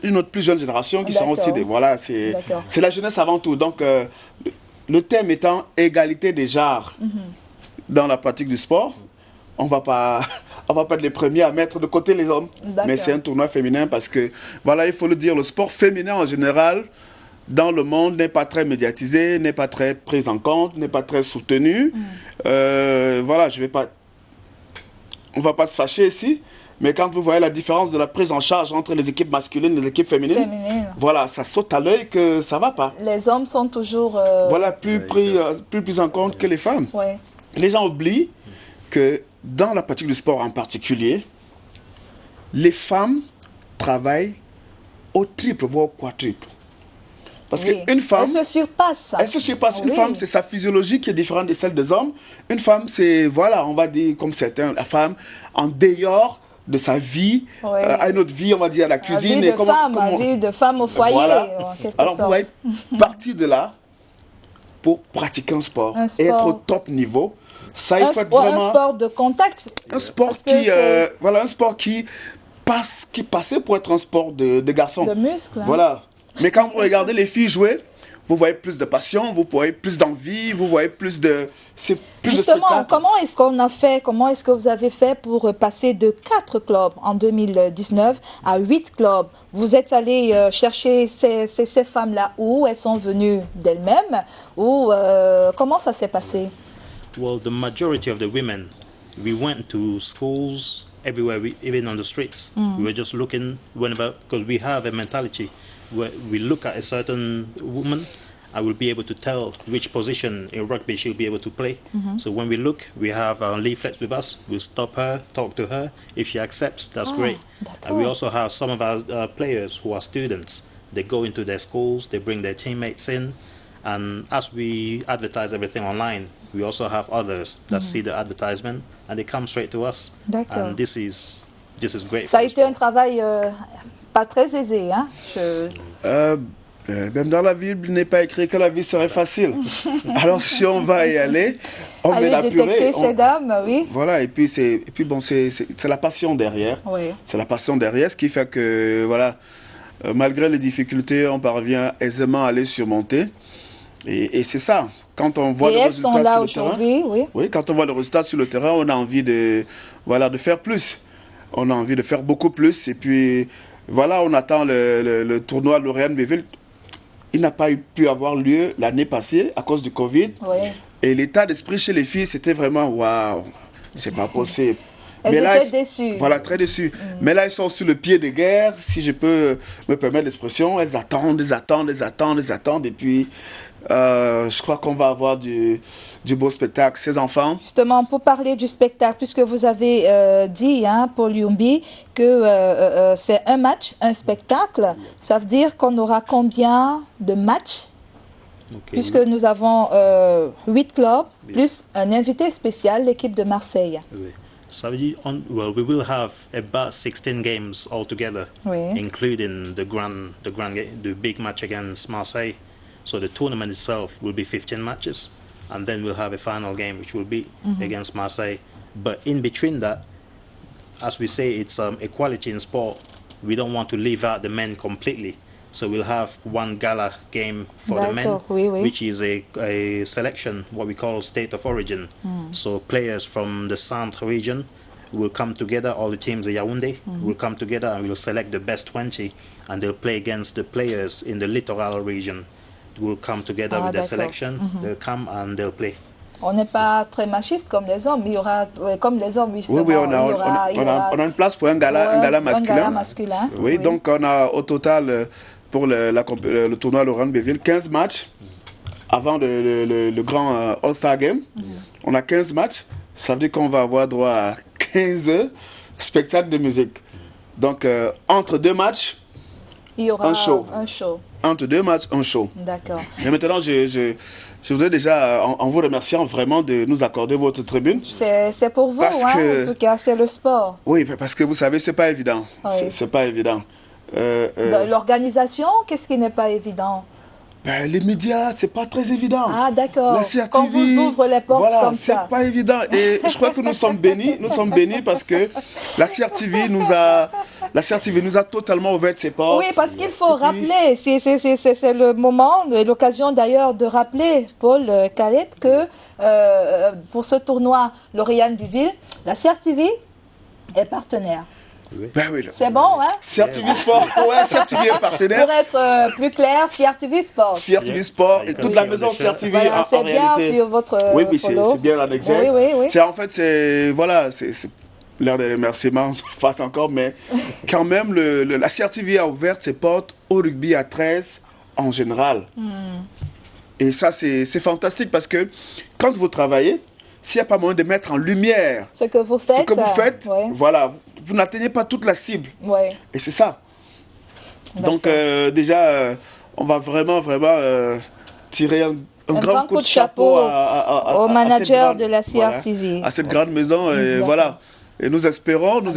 une autre plus jeune génération qui sont aussi des... Voilà, c'est la jeunesse avant tout. Donc, le thème étant égalité des genres dans la pratique du sport. On va pas être les premiers à mettre de côté les hommes. Mais c'est un tournoi féminin parce que, voilà, il faut le dire, le sport féminin en général, dans le monde, n'est pas très médiatisé, n'est pas très pris en compte, n'est pas très soutenu. Voilà, on va pas se fâcher ici, mais quand vous voyez la différence de la prise en charge entre les équipes masculines et les équipes féminines, voilà, ça saute à l'œil que ça va pas. Les hommes sont toujours... Voilà, plus pris en compte que les femmes. Les gens oublient que dans la pratique du sport en particulier, les femmes travaillent au triple, voire au quadruple. Parce qu'une femme... Elle se surpasse. Elle se surpasse. Une femme, c'est sa physiologie qui est différente de celle des hommes. Une femme, c'est, voilà, on va dire, comme certains, la femme, en dehors de sa vie, à une autre vie, on va dire, à la cuisine. Vie de femme au foyer, voilà. en quelque Alors, sorte. vous voyez, partir de là, pour pratiquer un sport et être au top niveau, ça, il faut être vraiment... Un sport de contact. Un sport voilà, un sport qui passait pour être un sport de garçon. De muscles. Voilà. Mais quand vous regardez les filles jouer, vous voyez plus de passion, vous voyez plus d'envie, vous voyez plus de... Justement, comment est-ce qu'on a fait, comment est-ce que vous avez fait pour passer de 4 clubs en 2019 à 8 clubs? Vous êtes allé chercher ces femmes-là où? Elles sont venues d'elles-mêmes? Ou comment ça s'est passé? Well, the majority of the women, we went to schools everywhere, even on the streets. We were just looking, because we have a mentality where we look at a certain woman, I will be able to tell which position in rugby she'll be able to play. So when we look, we have our leaflets with us. We'll stop her, talk to her. If she accepts, that's great. And we also have some of our players who are students. They go into their schools, they bring their teammates in. And as we advertise everything online, we also have others that see the advertisement and they come straight to us. And this is great. Ça a été un travail pas très aisé, hein? Même dans la Bible, il n'est pas écrit que la vie serait facile. Alors si on va y aller, on met la purée. Ces dames, oui. Voilà, et puis bon, c'est la passion derrière. Oui. C'est la passion derrière, ce qui fait que voilà, malgré les difficultés, on parvient aisément à les surmonter. Et c'est ça. Quand on voit le résultat sur le terrain, oui, quand on voit le résultat sur le terrain, on a envie de faire plus. On a envie de faire beaucoup plus. Et puis, voilà, on attend le tournoi Lauriane Béville. Il n'a pas pu avoir lieu l'année passée à cause du Covid. Oui. Et l'état d'esprit chez les filles, c'était vraiment waouh, c'est pas possible. Elles étaient déçues. Voilà, très déçues. Mais là, elles sont sur le pied de guerre, si je peux me permettre l'expression. Elles attendent. Et puis, je crois qu'on va avoir du beau spectacle. Ces enfants. Justement, pour parler du spectacle, puisque vous avez dit, Paul Youmbi, que c'est un match, un spectacle, ça veut dire qu'on aura combien de matchs? Puisque nous avons 8 clubs, plus un invité spécial, l'équipe de Marseille. Oui. Ça veut dire, we will have about 16 games altogether, including the big match against Marseille. So the tournament itself will be 15 matches, and then we'll have a final game, which will be against Marseille. But in between that, as we say, it's equality in sport. We don't want to leave out the men completely. So we'll have one gala game for the men, which is a selection, what we call state of origin. So players from the Centre region will come together, all the teams at Yaoundé will come together and we'll select the best 20 and they'll play against the players in the littoral region. We'll come together with the selection, they'll come and they'll play. On n'est pas très machiste comme les hommes, il y aura, comme les hommes, justement. Oui, on a une place pour un gala masculin. Oui, donc on a au total, pour le tournoi Lauriane Béville, 15 matchs avant le grand All-Star Game. On a 15 matchs, ça veut dire qu'on va avoir droit à 15 spectacles de musique. Donc, entre 2 matchs, il y aura un show. Entre 2 matchs, un show. D'accord. Et maintenant, je voudrais déjà, en vous remerciant vraiment de nous accorder votre tribune. C'est pour vous, en tout cas, c'est le sport. Oui, parce que vous savez, c'est pas évident. C'est pas évident. L'organisation, qu'est-ce qui n'est pas évident? Les médias, c'est pas très évident. Ah, d'accord. La CRTV, quand vous ouvrez les portes comme ça. C'est pas évident. Et je crois que nous sommes bénis. Nous sommes bénis parce que la CRTV nous a totalement ouvert ses portes. Oui, parce qu'il faut rappeler, c'est le moment et l'occasion d'ailleurs de rappeler, Paul Khaled, que pour ce tournoi Lauriane Béville, la CRTV est partenaire. C'est bon, hein? CRTV Sport, CRTV est partenaire. Pour être plus clair, CRTV Sport. CRTV Sport et toute la maison CRTV voilà, en réalité. C'est bien sur votre oui, mais c'est bien en exact. Oui. C'est en fait, c'est l'heure des remerciements, je passe encore, mais quand même, la CRTV a ouvert ses portes au rugby à 13 en général. Et ça, c'est fantastique parce que quand vous travaillez, s'il n'y a pas moyen de mettre en lumière ce que vous faites, voilà, vous n'atteignez pas toute la cible. Et c'est ça. Donc déjà, on va vraiment tirer un grand coup de chapeau au manager de la CRTV. À cette grande maison. Et voilà. Et nous espérons le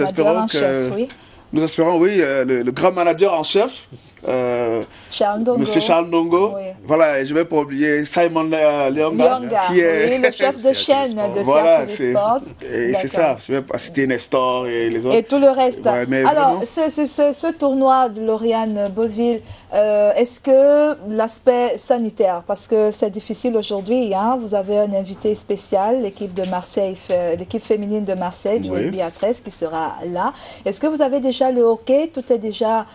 grand manager en chef. Monsieur Charles Ndongo. Voilà, et je ne vais pas oublier Simon Leonga, qui est le chef de chaîne de CRTV Sports. Et c'est ça, je ne vais pas citer Nestor et les autres. Et tout le reste. Alors, vraiment... ce tournoi de Lauriane Béville, est-ce que l'aspect sanitaire, parce que c'est difficile aujourd'hui, vous avez un invité spécial, l'équipe de Marseille, l'équipe féminine de Marseille, du rugby à 13, qui sera là. Est-ce que vous avez déjà le hockey, tout est déjà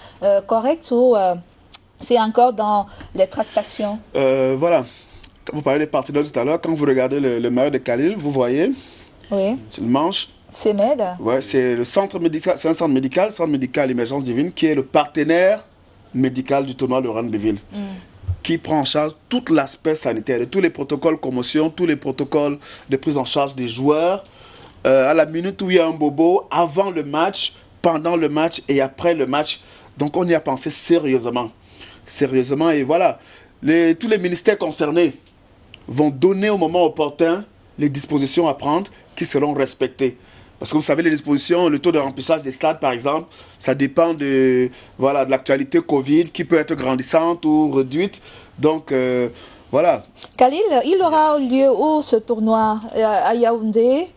correct ou c'est encore dans les tractations? Voilà. Vous parlez des partenaires tout à l'heure. Quand vous regardez le maillot de Khalil, vous voyez le manche. C'est MED. Ouais, c'est le centre médical. C'est un centre médical Émergence Divine, qui est le partenaire médical du tournoi Lauriane Béville, qui prend en charge tout l'aspect sanitaire, tous les protocoles commotion, tous les protocoles de prise en charge des joueurs. À la minute où il y a un bobo, avant le match, pendant le match et après le match. Donc on y a pensé sérieusement. Et voilà, tous les ministères concernés vont donner au moment opportun les dispositions à prendre qui seront respectées. Parce que vous savez, les dispositions, le taux de remplissage des stades par exemple, ça dépend de l'actualité Covid qui peut être grandissante ou réduite. Donc voilà. Khalil, il aura lieu où ce tournoi? À Yaoundé,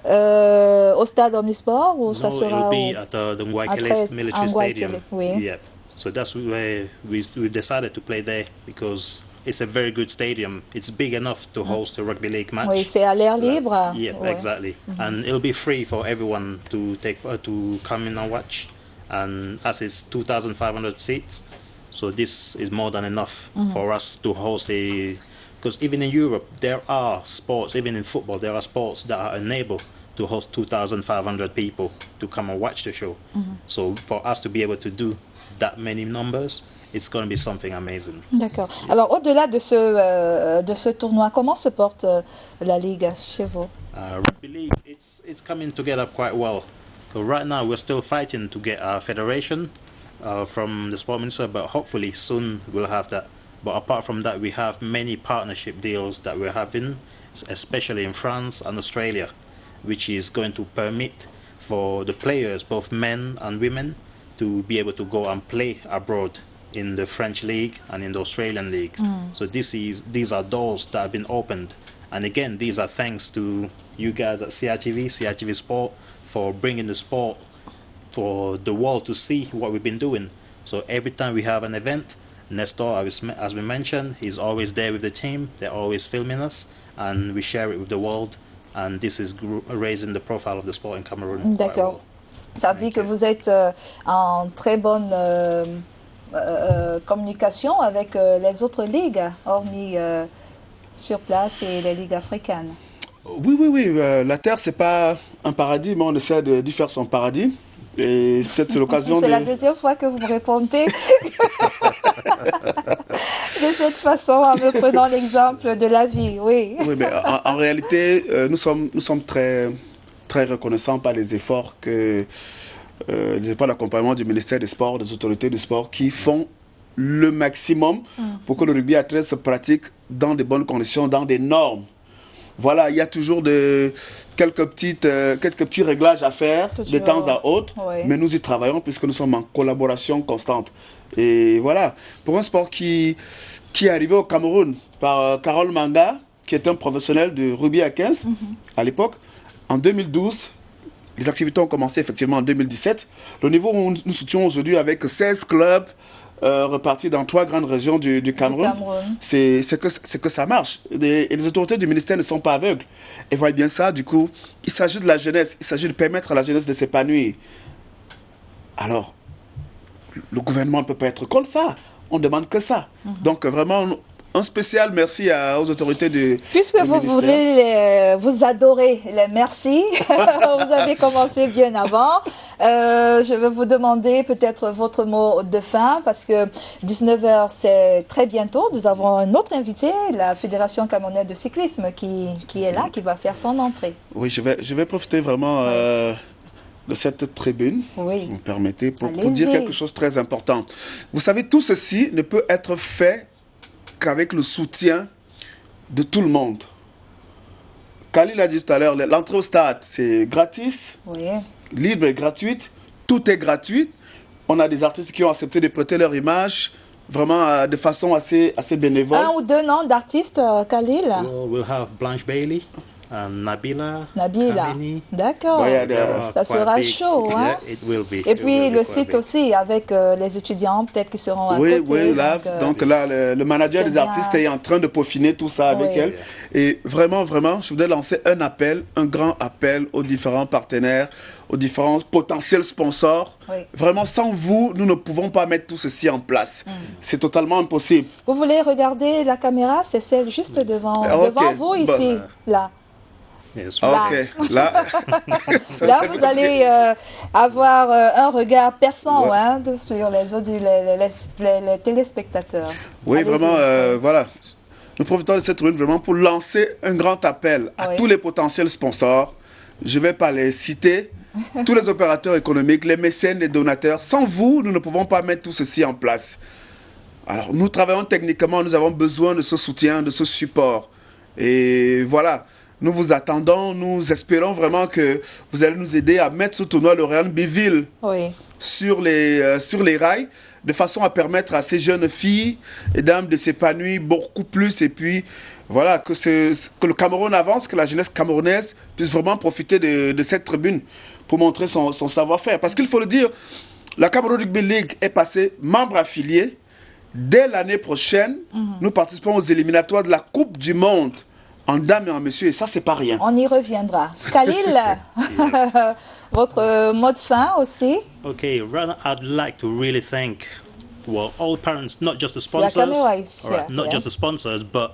au stade Omnisport, ou ça sera at the Ngouaikele Military Stadium. Yeah. So that's where we've decided to play there because it's a very good stadium. It's big enough to host a rugby league match. Oui, c'est à l'air libre. Yeah, exactly. And it'll be free for everyone to come in and watch. And as it's 2,500 seats, so this is more than enough for us to host a. Because even in Europe, there are sports, even in football, there are sports that are unable to host 2,500 people to come and watch the show. So for us to be able to do that many numbers, it's going to be something amazing. D'accord. Alors, au-delà de ce tournoi, comment se porte la Ligue chez vous? Rugby League, it's coming together quite well. So right now, we're still fighting to get our federation from the sport minister, but hopefully soon we'll have that. But apart from that, we have many partnership deals that we're having, especially in France and Australia, which is going to permit for the players, both men and women, to be able to go and play abroad in the French league and in the Australian leagues. So these are doors that have been opened. And again, these are thanks to you guys at CRTV Sport, for bringing the sport for the world to see what we've been doing. So every time we have an event, Nestor, as we mentioned, he's always there with the team. They're always filming us, and we share it with the world. And this is raising the profile of the sport in Cameroon. D'accord. Ça veut dire que vous êtes en très bonne communication avec les autres ligues, hormis sur place et les ligues africaines. Oui. La Terre, c'est pas un paradis, mais on essaie d'y faire son paradis. Et peut-être c'est l'occasion C'est la deuxième fois que vous me répondez de cette façon, en me prenant l'exemple de la vie, oui. Oui, mais en réalité, nous sommes très, très reconnaissants par les efforts l'accompagnement du ministère des Sports, des autorités du sport, qui font le maximum pour que le rugby à 13 se pratique dans de bonnes conditions, dans des normes. Voilà, il y a toujours quelques petits réglages à faire de temps à autre, mais nous y travaillons puisque nous sommes en collaboration constante. Et voilà, pour un sport qui est arrivé au Cameroun par Carole Manga, qui est un professionnel de rugby à 15 à l'époque, en 2012, les activités ont commencé effectivement en 2017. Le niveau où nous nous situons aujourd'hui avec 16 clubs, repartis dans 3 grandes régions du Cameroun, c'est que ça marche. Et les autorités du ministère ne sont pas aveugles. Et voient bien ça, du coup, il s'agit de la jeunesse, il s'agit de permettre à la jeunesse de s'épanouir. Alors, le gouvernement ne peut pas être contre ça. On ne demande que ça. Donc, vraiment, un spécial merci aux autorités du Puisque vous voulez, vous adorez les merci, vous avez commencé bien avant. Je vais vous demander peut-être votre mot de fin, parce que 19h, c'est très bientôt. Nous avons un autre invité, la Fédération camerounaise de cyclisme, qui est là, qui va faire son entrée. Oui, je vais profiter vraiment de cette tribune, vous me permettez, pour dire quelque chose de très important. Vous savez, tout ceci ne peut être fait qu'avec le soutien de tout le monde. Khalil l'a dit tout à l'heure, l'entrée au stade, c'est gratis, libre et gratuite, tout est gratuit. On a des artistes qui ont accepté de prêter leur image, vraiment de façon assez bénévole. 1 ou 2 noms d'artistes, Khalil? We'll have Blanche Bailey. Nabila, d'accord, ça sera chaud, hein? Yeah, it will be. Et puis le site aussi, avec les étudiants peut-être qui seront à côté. Oui, là, donc là, le manager des artistes est en train de peaufiner tout ça avec elle. Et vraiment, je voudrais lancer un grand appel aux différents partenaires, aux différents potentiels sponsors. Vraiment, sans vous, nous ne pouvons pas mettre tout ceci en place. C'est totalement impossible. Vous voulez regarder la caméra? C'est celle juste devant vous, ici, là. Yes, là, vous allez avoir un regard perçant sur les téléspectateurs. Oui, vraiment, voilà. Nous profitons de cette réunion vraiment pour lancer un grand appel à tous les potentiels sponsors. Je ne vais pas les citer. Tous les opérateurs économiques, les mécènes, les donateurs. Sans vous, nous ne pouvons pas mettre tout ceci en place. Alors, nous travaillons techniquement, nous avons besoin de ce soutien, de ce support. Et voilà. Nous vous attendons, nous espérons vraiment que vous allez nous aider à mettre ce tournoi L'Oréal Béville sur les rails, de façon à permettre à ces jeunes filles et dames de s'épanouir beaucoup plus. Et puis, voilà, que le Cameroun avance, que la jeunesse camerounaise puisse vraiment profiter de cette tribune pour montrer son savoir-faire. Parce qu'il faut le dire, la Cameroun Rugby League est passée membre affilié dès l'année prochaine, nous participons aux éliminatoires de la Coupe du Monde en dames et en messieurs, et ça, c'est pas rien. On y reviendra. Khalil, votre mot de fin aussi? Okay, rather, I'd like to really thank, well, all parents, not just the sponsors, not just the sponsors, but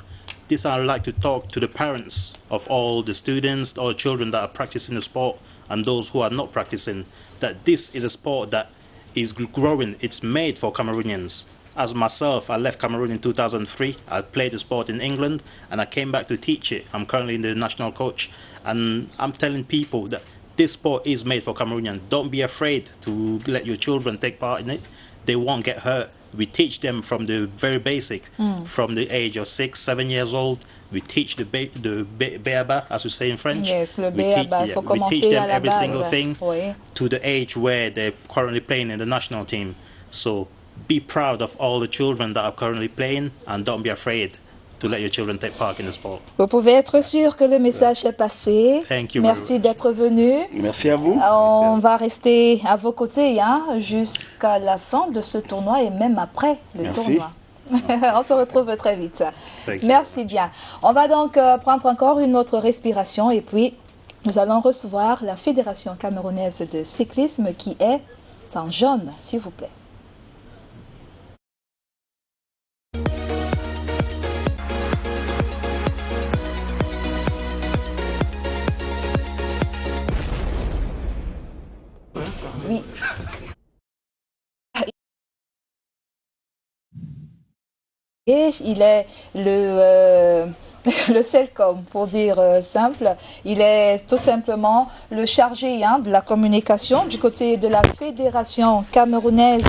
this I'd like to talk to the parents of all the students, all the children that are practicing the sport, and those who are not practicing, that this is a sport that is growing. It's made for Cameroonians. As myself, I left Cameroon in 2003. I played the sport in England and I came back to teach it. I'm currently the national coach, and I'm telling people that this sport is made for Cameroonians. Don't be afraid to let your children take part in it. They won't get hurt. We teach them from the very basic, from the age of 6, 7 years old. We teach the béaba, as we say in French. Yes, le béaba. We teach them every single thing to the age where they're currently playing in the national team. So be proud of all the children that are currently playing, and don't be afraid to let your children take part in the sport. Vous pouvez être sûr que le message est passé. Thank you. Merci d'être venu. Merci à vous. On va rester à vos côtés jusqu'à la fin de ce tournoi et même après le tournoi. On se retrouve très vite. Merci bien. On va donc prendre encore une autre respiration et puis nous allons recevoir la Fédération camerounaise de cyclisme qui est en jaune, s'il vous plaît. Oui. Et il est le CELCOM, pour dire simple. Il est tout simplement le chargé de la communication du côté de la Fédération camerounaise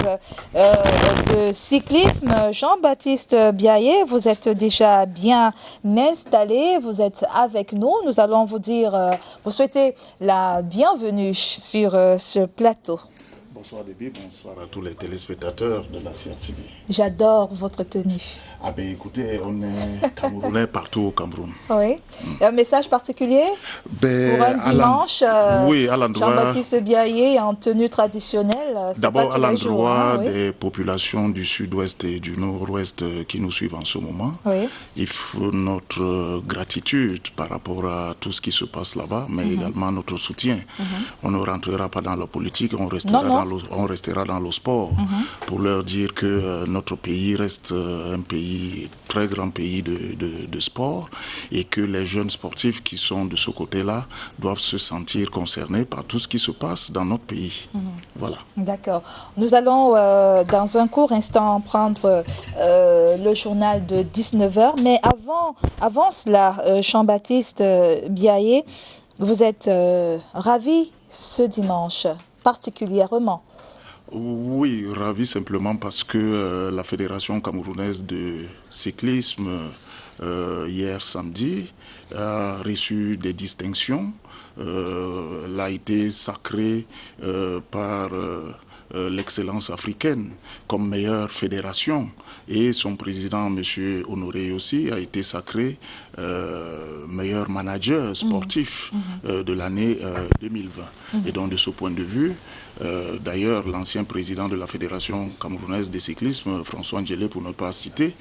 de cyclisme. Jean-Baptiste Biaye, vous êtes déjà bien installé, vous êtes avec nous. Nous allons vous souhaiter la bienvenue sur ce plateau. Bonsoir Déby, bonsoir à tous les téléspectateurs de la CRTV. J'adore votre tenue. Ah ben écoutez, on est Camerounais partout au Cameroun. Oui. Un message particulier pour un dimanche oui, à l'endroit. Jean-Baptiste Biaye en tenue traditionnelle. D'abord à l'endroit des populations du sud-ouest et du nord-ouest qui nous suivent en ce moment. Oui. Il faut notre gratitude par rapport à tout ce qui se passe là-bas, mais également notre soutien. On ne rentrera pas dans la politique, on restera dans le sport pour leur dire que notre pays reste un pays, très grand pays de sport, et que les jeunes sportifs qui sont de ce côté-là doivent se sentir concernés par tout ce qui se passe dans notre pays. Voilà. D'accord. Nous allons dans un court instant prendre le journal de 19h, mais avant cela, Jean-Baptiste Biaye, vous êtes ravi ce dimanche particulièrement? Oui, ravi simplement parce que la Fédération camerounaise de cyclisme, hier samedi, a reçu des distinctions. Elle a été sacrée par l'excellence africaine comme meilleure fédération, et son président, M. Honoré aussi, a été sacré meilleur manager sportif de l'année 2020. Et donc de ce point de vue, d'ailleurs l'ancien président de la Fédération camerounaise de cyclisme, François Ndjelé, pour ne pas citer,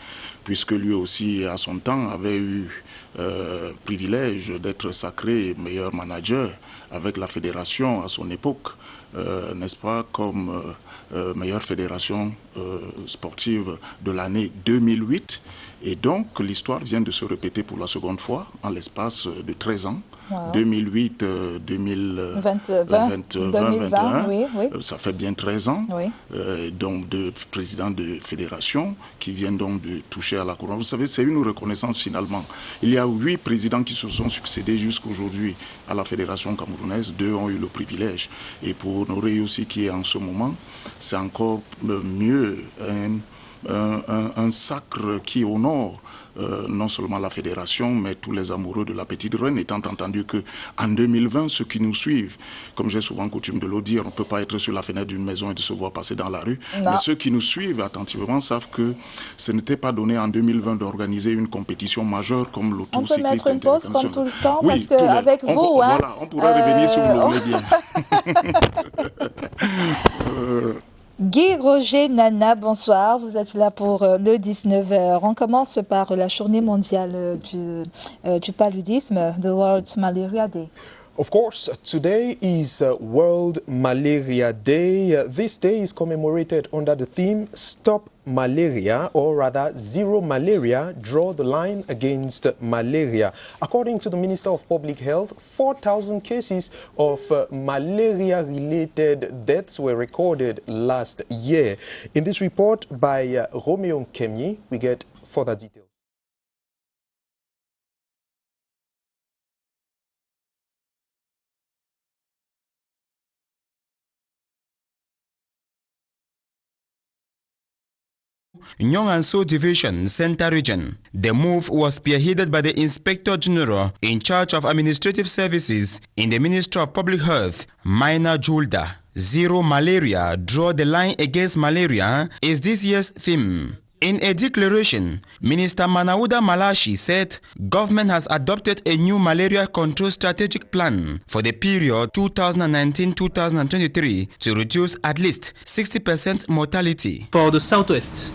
puisque lui aussi à son temps avait eu privilège d'être sacré meilleur manager avec la fédération à son époque, n'est-ce pas, comme meilleure fédération sportive de l'année 2008. Et donc l'histoire vient de se répéter pour la seconde fois en l'espace de 13 ans. Wow. 2008, 2021, oui. Ça fait bien 13 ans, donc de président de fédération qui viennent donc de toucher à la couronne. Vous savez, c'est une reconnaissance finalement. Il y a 8 présidents qui se sont succédés jusqu'aujourd'hui à la fédération camerounaise, 2 ont eu le privilège. Et pour Honoré aussi qui est en ce moment, c'est encore mieux un sacre qui honore non seulement la fédération, mais tous les amoureux de la petite reine, étant entendu que en 2020, ceux qui nous suivent, comme j'ai souvent coutume de le dire, on ne peut pas être sur la fenêtre d'une maison et de se voir passer dans la rue. Non. Mais ceux qui nous suivent attentivement savent que ce n'était pas donné en 2020 d'organiser une compétition majeure comme le Tour cycliste international. On peut mettre une pause comme tout le temps, oui, parce qu'avec vous... on pourra revenir sur le média. Guy Roger Nana, bonsoir. Vous êtes là pour le 19h. On commence par la journée mondiale du paludisme, the World Malaria Day. Of course, today is World Malaria Day. This day is commemorated under the theme Stop Malaria, or rather Zero Malaria, draw the line against malaria. According to the Minister of Public Health, 4,000 cases of malaria-related deaths were recorded last year. In this report by Romeo Kemye, we get further details. Nyong-Anso Division, Center Region. The move was spearheaded by the Inspector General in charge of Administrative Services in the Ministry of Public Health, Maina Julda. Zero Malaria, draw the line against malaria is this year's theme. In a declaration, Minister Manauda Malashi said government has adopted a new malaria control strategic plan for the period 2019-2023 to reduce at least 60% mortality. For the Southwest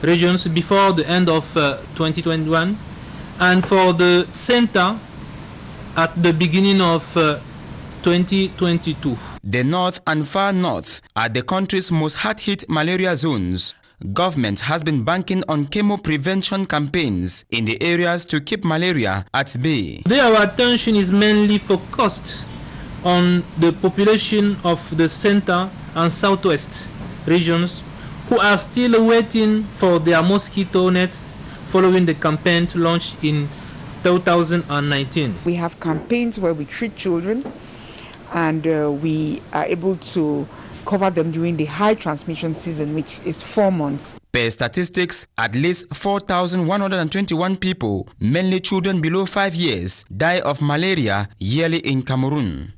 regions before the end of 2021, and for the center at the beginning of 2022. The North and Far North are the country's most hard-hit malaria zones. Government has been banking on chemo prevention campaigns in the areas to keep malaria at bay. Our attention is mainly focused on the population of the center and southwest regions who are still waiting for their mosquito nets following the campaign launched in 2019. We have campaigns where we treat children and we are able to cover them during the high transmission season, which is 4 months. Per statistics, at least 4,121 people, mainly children below 5 years, die of malaria yearly in Cameroon.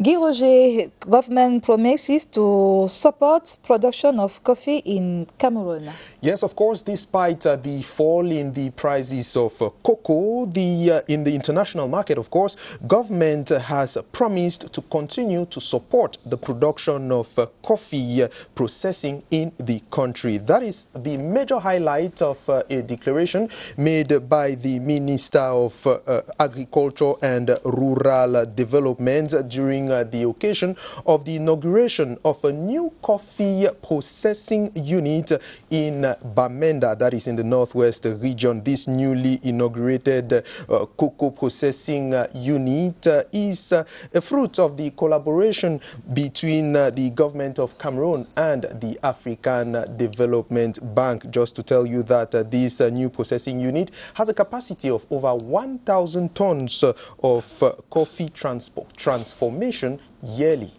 Guy Roger, government promises to support production of coffee in Cameroon. Yes, of course, despite the fall in the prices of cocoa in the international market, of course, government has promised to continue to support the production of coffee processing in the country. That is the major highlight of a declaration made by the Minister of Agriculture and Rural Development during the occasion of the inauguration of a new coffee processing unit in Bamenda, that is in the northwest region. This newly inaugurated cocoa processing unit is a fruit of the collaboration between the government of Cameroon and the African Development Bank. Just to tell you that this new processing unit has a capacity of over 1,000 tons of coffee transformation yearly.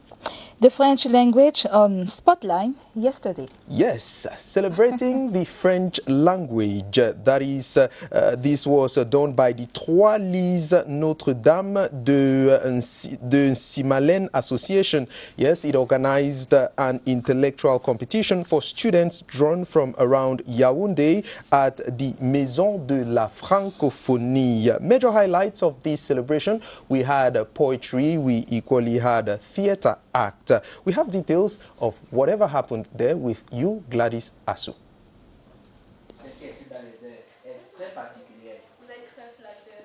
The French language on Spotlight yesterday. Yes, celebrating the French language. That is, this was done by the Trois Lys Notre-Dame de Simalène Association. Yes, it organized an intellectual competition for students drawn from around Yaoundé at the Maison de la Francophonie. Major highlights of this celebration: we had poetry, we equally had a theater act. We have details of whatever happened there with you, Gladys Asu.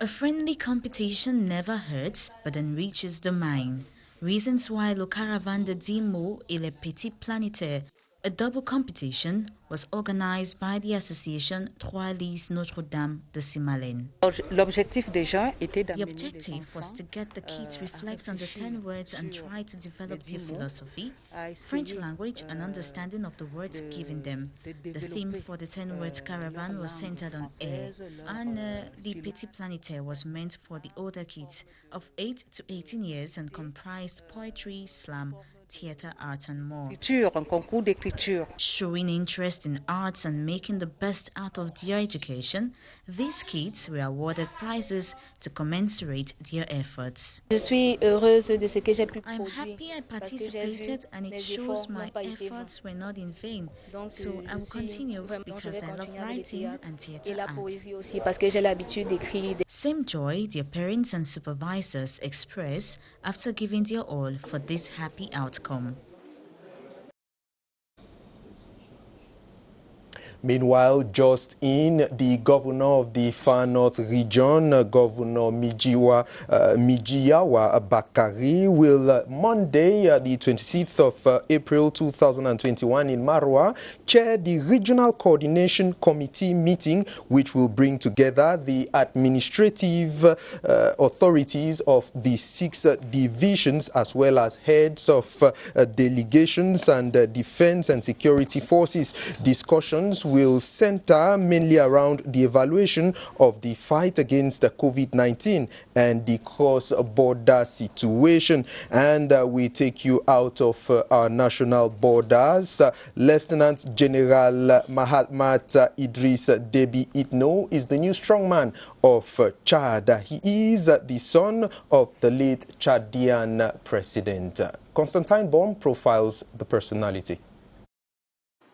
A friendly competition never hurts but enriches the mind. Reasons why le Caravane de 10 mots et les Petits Planétaires, a double competition, was organized by the association Trois Lys Notre-Dame de Simalène. The objective was to get the kids reflect on the 10 words and try to develop their philosophy, French language and understanding of the words given them. The theme for the 10 words caravan was centered on air, and the Petit Planétaire was meant for the older kids of 8 to 18 years and comprised poetry, slam, theater, art and more. Showing interest in arts and making the best out of their education, these kids were awarded prizes to commensurate their efforts. I'm happy I participated and it shows my efforts were not in vain. So I will continue because I love writing and theater art. Same joy their parents and supervisors express after giving their all for this happy outcome. Meanwhile, just in, the governor of the Far North region, Governor Mijiawa Bakari, will Monday, the 26th of April 2021 in Marwa, chair the Regional Coordination Committee meeting, which will bring together the administrative authorities of the 6 divisions, as well as heads of delegations and defense and security forces. Discussions will center mainly around the evaluation of the fight against COVID-19 and the cross-border situation. And we take you out of our national borders. Lieutenant General Mahamat Idris Deby Itno is the new strongman of Chad. He is the son of the late Chadian president. Constantine Baum profiles the personality.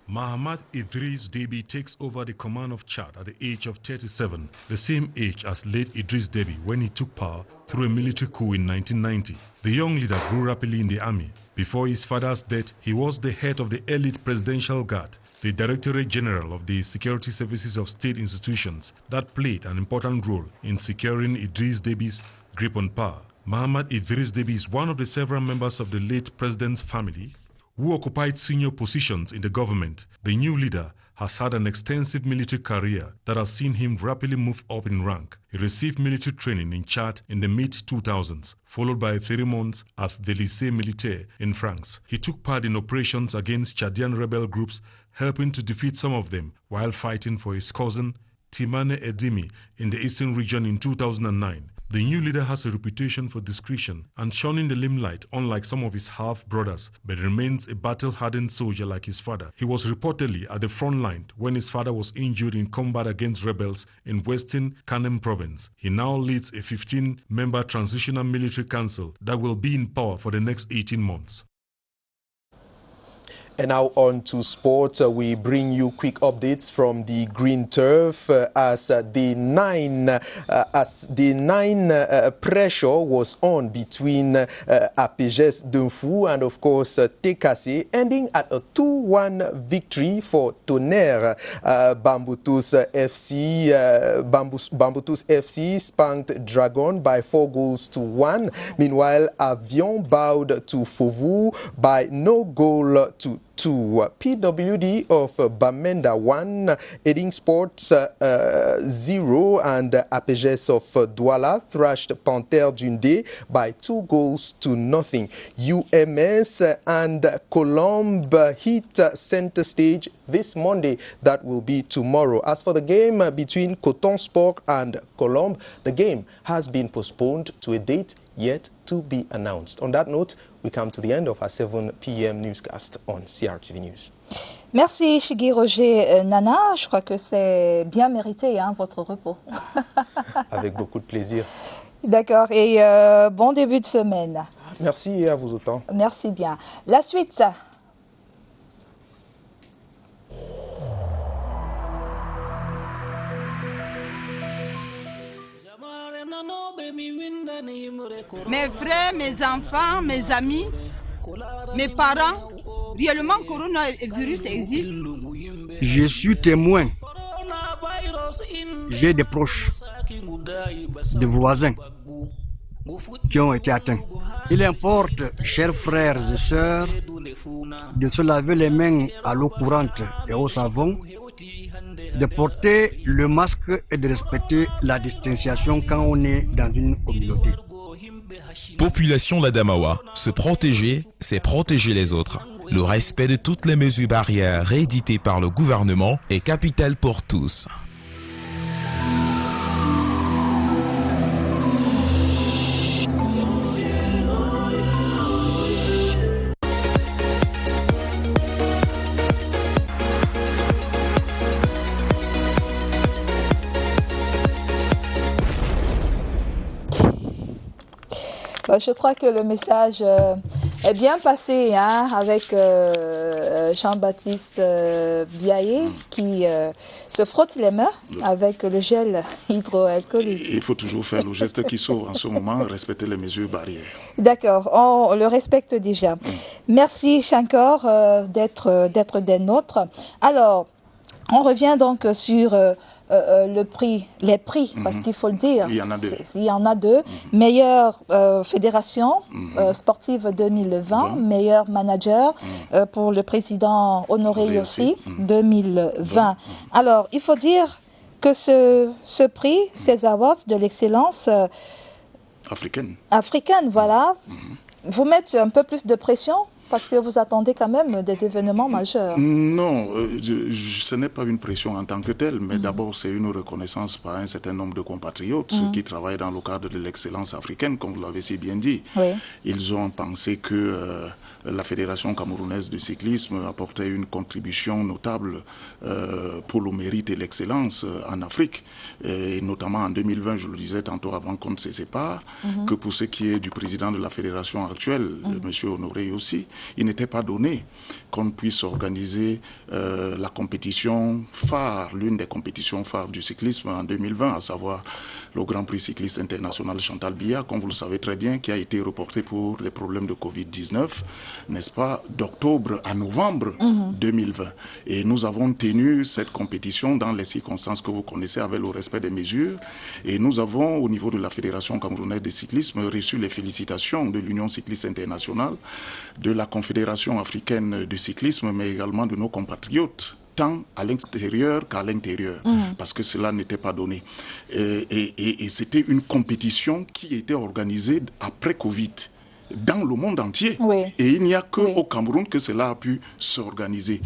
Mahamat Idris Deby takes over the command of Chad at the age of 37, the same age as late Idris Deby when he took power through a military coup in 1990. The young leader grew rapidly in the army. Before his father's death, he was the head of the elite Presidential Guard, the Directorate General of the Security Services of State Institutions that played an important role in securing Idris Deby's grip on power. Mahamat Idris Deby is one of the several members of the late president's family who occupied senior positions in the government. The new leader has had an extensive military career that has seen him rapidly move up in rank. He received military training in Chad in the mid-2000s, followed by 3 months at the Lycée Militaire in France. He took part in operations against Chadian rebel groups, helping to defeat some of them while fighting for his cousin Timane Edimi in the eastern region in 2009. The new leader has a reputation for discretion and shunning the limelight, unlike some of his half-brothers, but remains a battle-hardened soldier like his father. He was reportedly at the front line when his father was injured in combat against rebels in western Kanem province. He now leads a 15-member transitional military council that will be in power for the next 18 months. And now on to sports. We bring you quick updates from the green turf as the nine pressure was on between Apejes Dunfu and of course Tekase, ending at a 2-1 victory for Tonnerre. Bamboutus FC spanked Dragon by 4-1. Meanwhile, Avion bowed to Fovu by no goal to 2. PWD of Bamenda 1, Edding Sports 0, and Apejes of Douala thrashed Panthère Dundee by 2-0. UMS and Colombe hit center stage this Monday. That will be tomorrow. As for the game between Coton Sport and Colombe, the game has been postponed to a date yet to be announced. On that note, we come to the end of our 7 p.m. newscast on CRTV News. Merci Chigui Roger Nana. Je crois que c'est bien mérité, hein, votre repos. Avec beaucoup de plaisir. D'accord. Et bon début de semaine. Merci et à vous autant. Merci bien. La suite. Mes frères, mes enfants, mes amis, mes parents, réellement coronavirus existe. Je suis témoin. J'ai des proches, des voisins qui ont été atteints. Il importe, chers frères et sœurs, de se laver les mains à l'eau courante et au savon, de porter le masque et de respecter la distanciation quand on est dans une communauté. Population l'Adamawa, se protéger, c'est protéger les autres. Le respect de toutes les mesures barrières rééditées par le gouvernement est capital pour tous. Je crois que le message est bien passé, hein, avec Jean-Baptiste Biaye qui se frotte les mains avec le gel hydroalcoolique. Il faut toujours faire le geste qui sauve en ce moment, respecter les mesures barrières. D'accord, on le respecte déjà. Merci Shankar d'être des nôtres. Alors, On revient donc sur les prix, parce qu'il faut le dire. Il y en a deux. Meilleure fédération sportive 2020, meilleur manager pour le président Honoré aussi 2020. Alors, il faut dire que ce prix, ces awards de l'excellence africaine, voilà, vous mettent un peu plus de pression? Parce que vous attendez quand même des événements majeurs. Non, ce n'est pas une pression en tant que telle, mais d'abord c'est une reconnaissance par un certain nombre de compatriotes qui travaillent dans le cadre de l'excellence africaine, comme vous l'avez si bien dit. Oui. Ils ont pensé que la Fédération camerounaise de cyclisme apportait une contribution notable pour le mérite et l'excellence en Afrique, et notamment en 2020, je le disais tantôt avant qu'on ne se sépare, que pour ce qui est du président de la fédération actuelle, M. Honoré aussi, il n'était pas donné qu'on puisse organiser la compétition phare, l'une des compétitions phares du cyclisme en 2020, à savoir le Grand Prix cycliste international Chantal Biya, comme vous le savez très bien, qui a été reporté pour les problèmes de Covid-19, n'est-ce pas, d'octobre à novembre 2020. Et nous avons tenu cette compétition dans les circonstances que vous connaissez, avec le respect des mesures. Et nous avons, au niveau de la Fédération camerounaise de cyclisme, reçu les félicitations de l'Union cycliste internationale, de la Confédération africaine de cyclisme, mais également de nos compatriotes, tant à l'extérieur qu'à l'intérieur, parce que cela n'était pas donné. Et c'était une compétition qui était organisée après Covid dans le monde entier. Oui. Et il n'y a qu'au Cameroun que cela a pu s'organiser.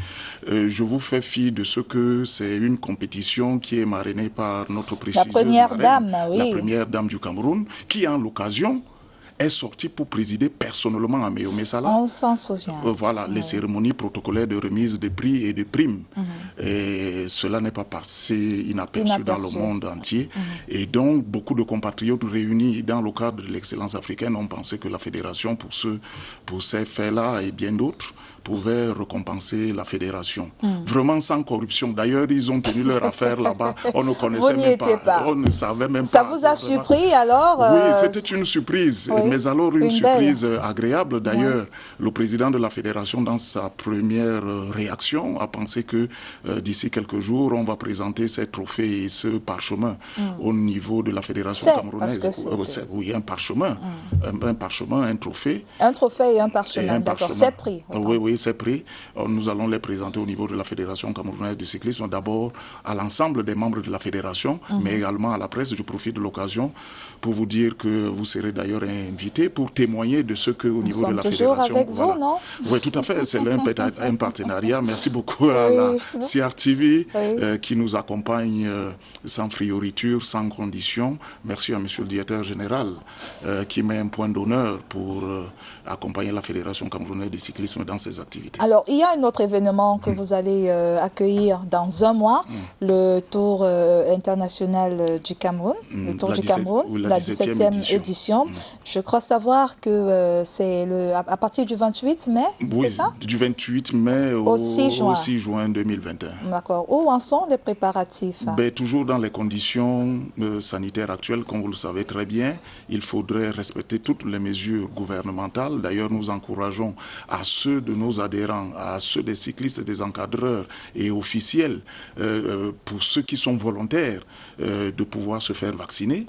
Je vous fais fi de ce que c'est une compétition qui est marrainée par notre présidente, la première dame, la première dame du Cameroun, qui en l'occasion est sorti pour présider personnellement à Méomé Salah. On s'en souvient. Voilà, les cérémonies protocolaires de remise de prix et de primes. Et cela n'est pas passé inaperçu dans le monde entier. Et donc, beaucoup de compatriotes réunis dans le cadre de l'excellence africaine ont pensé que la fédération, pour ces faits-là et bien d'autres, pouvait récompenser la fédération. Vraiment sans corruption. D'ailleurs, ils ont tenu leur affaire là-bas. On ne connaissait même pas. On ne savait même pas. Ça vous a surpris alors? Oui, c'était une surprise. Oui. Mais alors une surprise agréable. D'ailleurs, le président de la fédération, dans sa première réaction, a pensé que d'ici quelques jours, on va présenter ces trophées et ce parchemin au niveau de la fédération camerounaise. Oui, un parchemin. Un parchemin, un trophée. Un trophée et un parchemin, d'accord. C'est pris. Oui, c'est pris. Nous allons les présenter au niveau de la Fédération camerounaise de cyclisme, d'abord à l'ensemble des membres de la fédération, mais également à la presse. Je profite de l'occasion pour vous dire que vous serez d'ailleurs invité pour témoigner de ce qu'au niveau de la fédération... avec vous, non? Oui, tout à fait. C'est un partenariat. Merci beaucoup à la CRTV qui nous accompagne sans frioriture, sans condition. Merci à monsieur le directeur général qui met un point d'honneur pour accompagner la Fédération camerounaise de cyclisme dans ses activités. Alors, il y a un autre événement que vous allez accueillir dans un mois, le Tour international du Cameroun, le Tour du Cameroun, la 17e édition. Je crois savoir que c'est à partir du 28 mai, c'est ça? Du 28 mai au 6 juin 2021. D'accord. Où en sont les préparatifs? Toujours dans les conditions sanitaires actuelles, comme vous le savez très bien, il faudrait respecter toutes les mesures gouvernementales. D'ailleurs, nous encourageons à ceux de nos adhérents, à ceux des cyclistes, des encadreurs et officiels, pour ceux qui sont volontaires, de pouvoir se faire vacciner,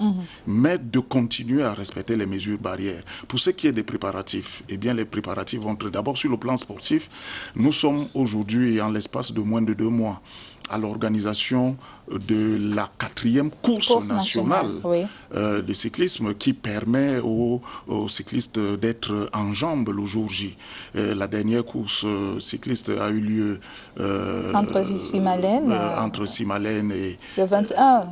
mais de continuer à respecter les mesures barrières. Pour ce qui est des préparatifs, eh bien les préparatifs vont d'abord sur le plan sportif. Nous sommes aujourd'hui, en l'espace de moins de 2 mois, à l'organisation de la 4e course nationale de cyclisme qui permet aux cyclistes d'être en jambes le jour J. La dernière course cycliste a eu lieu entre Simalène et le 21.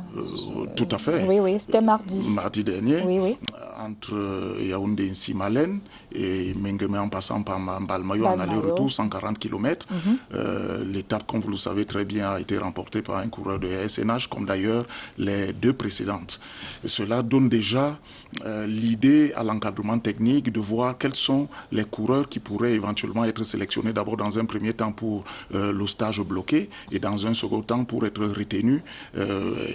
Tout à fait. Oui, c'était mardi. Mardi dernier. Oui. Entre Yaoundé et Simalène et Mengemé en passant par Mbalmayo en aller-retour, 140 km. L'étape, comme vous le savez très bien, a été remportée par un coureur de SNH, comme d'ailleurs les 2 précédentes. Et cela donne déjà l'idée à l'encadrement technique de voir quels sont les coureurs qui pourraient éventuellement être sélectionnés d'abord dans un premier temps pour le stage bloqué et dans un second temps pour être retenus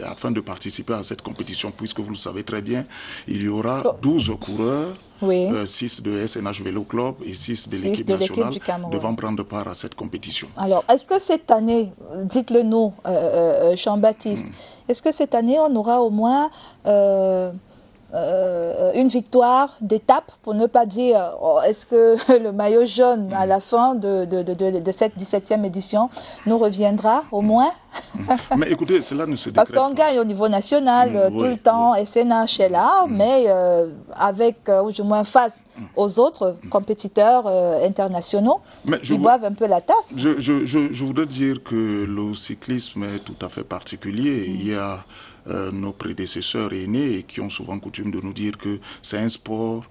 afin de participer à cette compétition, puisque vous le savez très bien, il y aura 12 coureurs, oui. 6 de SNH Vélo Club et 6 de l'équipe nationale devant prendre part à cette compétition. Alors, est-ce que cette année, dites-le nous, Jean-Baptiste, est-ce que cette année on aura au moins une victoire d'étape, pour ne pas dire, est-ce que le maillot jaune à la fin de cette 17e édition nous reviendra au moins? Mais écoutez, cela ne se décrète Parce qu'on gagne au niveau national tout le temps, SNH est là, mais avec, ou du moins face aux autres compétiteurs internationaux, ils boivent un peu la tasse. Je voudrais dire que le cyclisme est tout à fait particulier. Il y a nos prédécesseurs aînés qui ont souvent coutume de nous dire que c'est un sport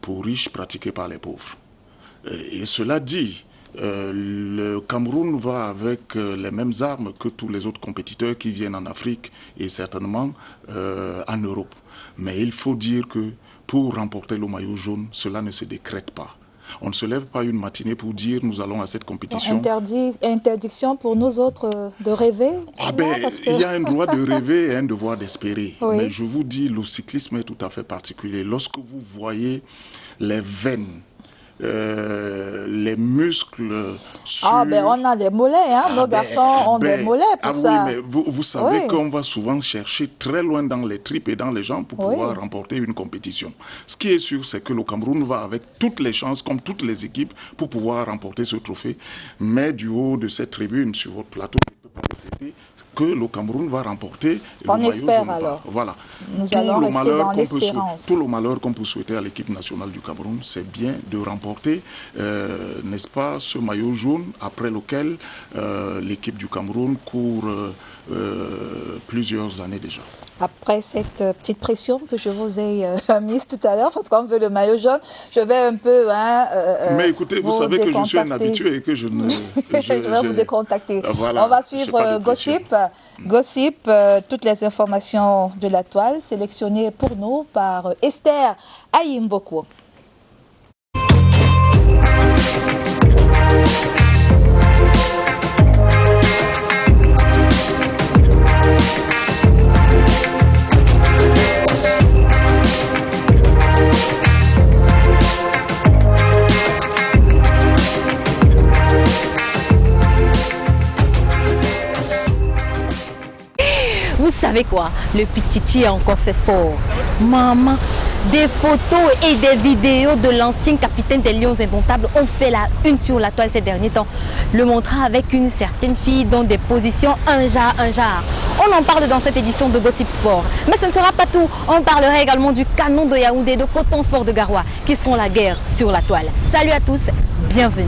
pour riches pratiqué par les pauvres. Et cela dit, le Cameroun va avec les mêmes armes que tous les autres compétiteurs qui viennent en Afrique et certainement en Europe. Mais il faut dire que pour remporter le maillot jaune, cela ne se décrète pas. On ne se lève pas une matinée pour dire nous allons à cette compétition. Interdiction pour nous autres de rêver. Il y a un droit de rêver et un devoir d'espérer. Oui. Mais je vous dis, le cyclisme est tout à fait particulier. Lorsque vous voyez les veines, les muscles sur... on a des mollets, hein. Nos garçons ont des mollets pour ça. Oui, mais vous savez qu'on va souvent chercher très loin dans les tripes et dans les jambes pour pouvoir remporter une compétition. Ce qui est sûr, c'est que le Cameroun va avec toutes les chances, comme toutes les équipes, pour pouvoir remporter ce trophée. Mais du haut de cette tribune, sur votre plateau, je ne peux pas répéter que le Cameroun va remporter le maillot espère alors. Voilà. Nous allons rester dans l'espérance. Tout le malheur qu'on peut souhaiter à l'équipe nationale du Cameroun, c'est bien de remporter, n'est-ce pas, ce maillot jaune après lequel l'équipe du Cameroun court plusieurs années déjà. Après cette petite pression que je vous ai mise tout à l'heure, parce qu'on veut le maillot jaune, je vais un peu... mais écoutez, vous savez que je suis un habitué et que je ne... je vais vous décontacter. Voilà, on va suivre Gossip. Gossip, toutes les informations de la toile sélectionnées pour nous par Esther Ayimboko. Vous savez quoi? Le petit a encore fait fort. Maman, des photos et des vidéos de l'ancien capitaine des Lions Indomptables ont fait la une sur la toile ces derniers temps. Le montrant avec une certaine fille dans des positions un genre. On en parle dans cette édition de Gossip Sport. Mais ce ne sera pas tout. On parlera également du canon de Yaoundé, de Coton Sport de Garoua, qui seront la guerre sur la toile. Salut à tous, bienvenue.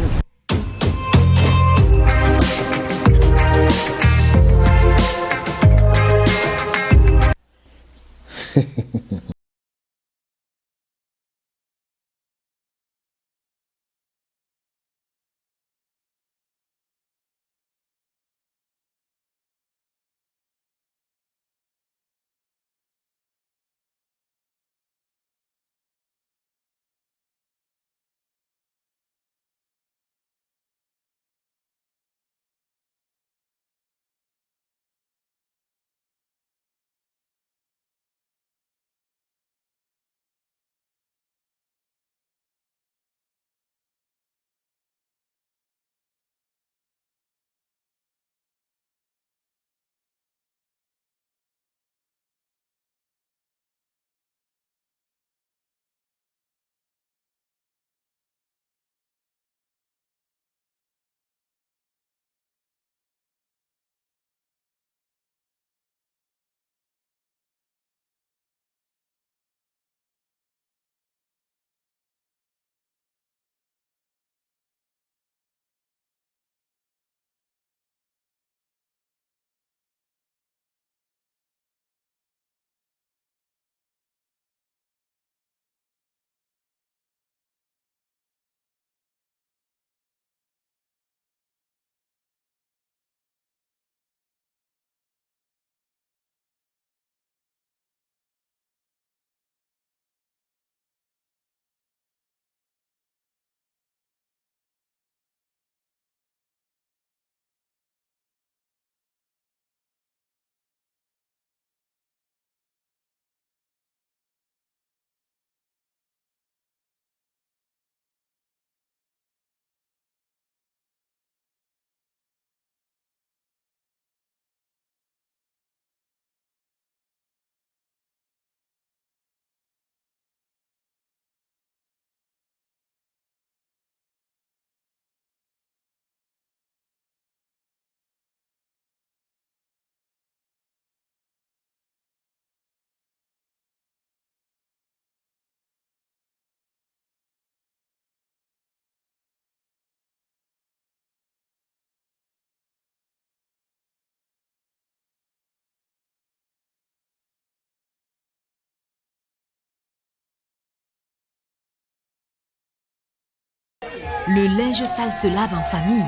Le linge sale se lave en famille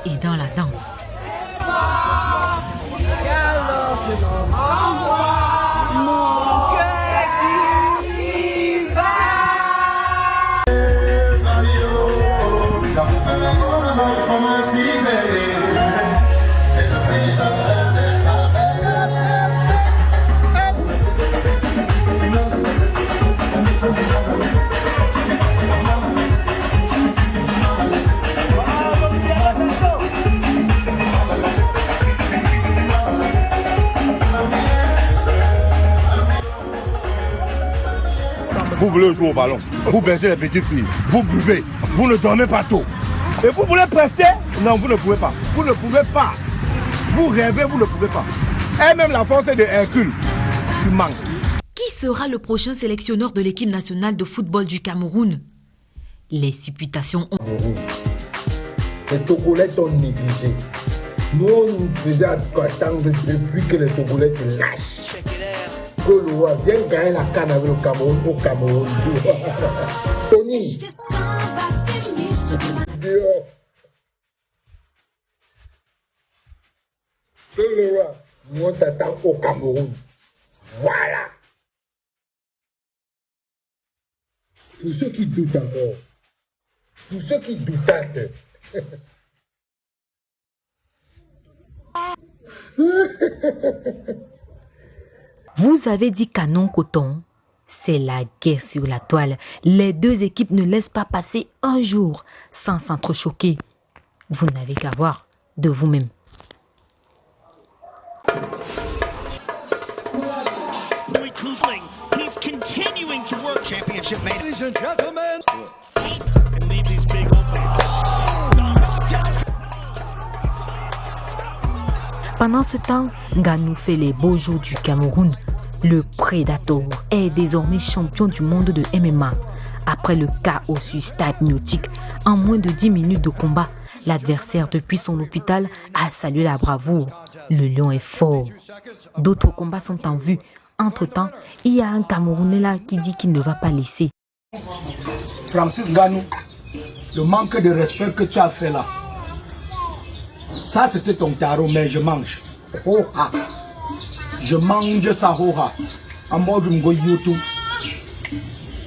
et dans la danse. Vous voulez jouer au ballon, vous baissez les petites filles, vous buvez, vous ne dormez pas tôt. Et vous voulez presser? Non, vous ne pouvez pas. Vous ne pouvez pas. Vous rêvez, vous ne pouvez pas. Et même la force de Hercule, tu manques. Qui sera le prochain sélectionneur de l'équipe nationale de football du Cameroun? Les supputations ont... Les Togolais sont négligés. Nous, on nous faisait attendre depuis que les Togolais te lâchent. Que le roi vienne gagner la canne avec le Cameroun au Cameroun. Tony. Que le roi, nous on t'attend au Cameroun. Voilà. Pour ceux qui doutent encore, pour ceux qui doutent, Vous avez dit canon coton, c'est la guerre sur la toile. Les deux équipes ne laissent pas passer un jour sans s'entrechoquer. Vous n'avez qu'à voir de vous-même. Pendant ce temps, Nganou fait les beaux jours du Cameroun. Le Predator est désormais champion du monde de MMA. Après le chaos sur stade Miotic, en moins de 10 minutes de combat, l'adversaire depuis son hôpital a salué la bravoure. Le lion est fort. D'autres combats sont en vue. Entre-temps, il y a un Camerounais là qui dit qu'il ne va pas laisser. Francis Nganou, le manque de respect que tu as fait là, ça c'était ton tarot, mais je mange. Hoha. Je mange ça hoha. En mode YouTube.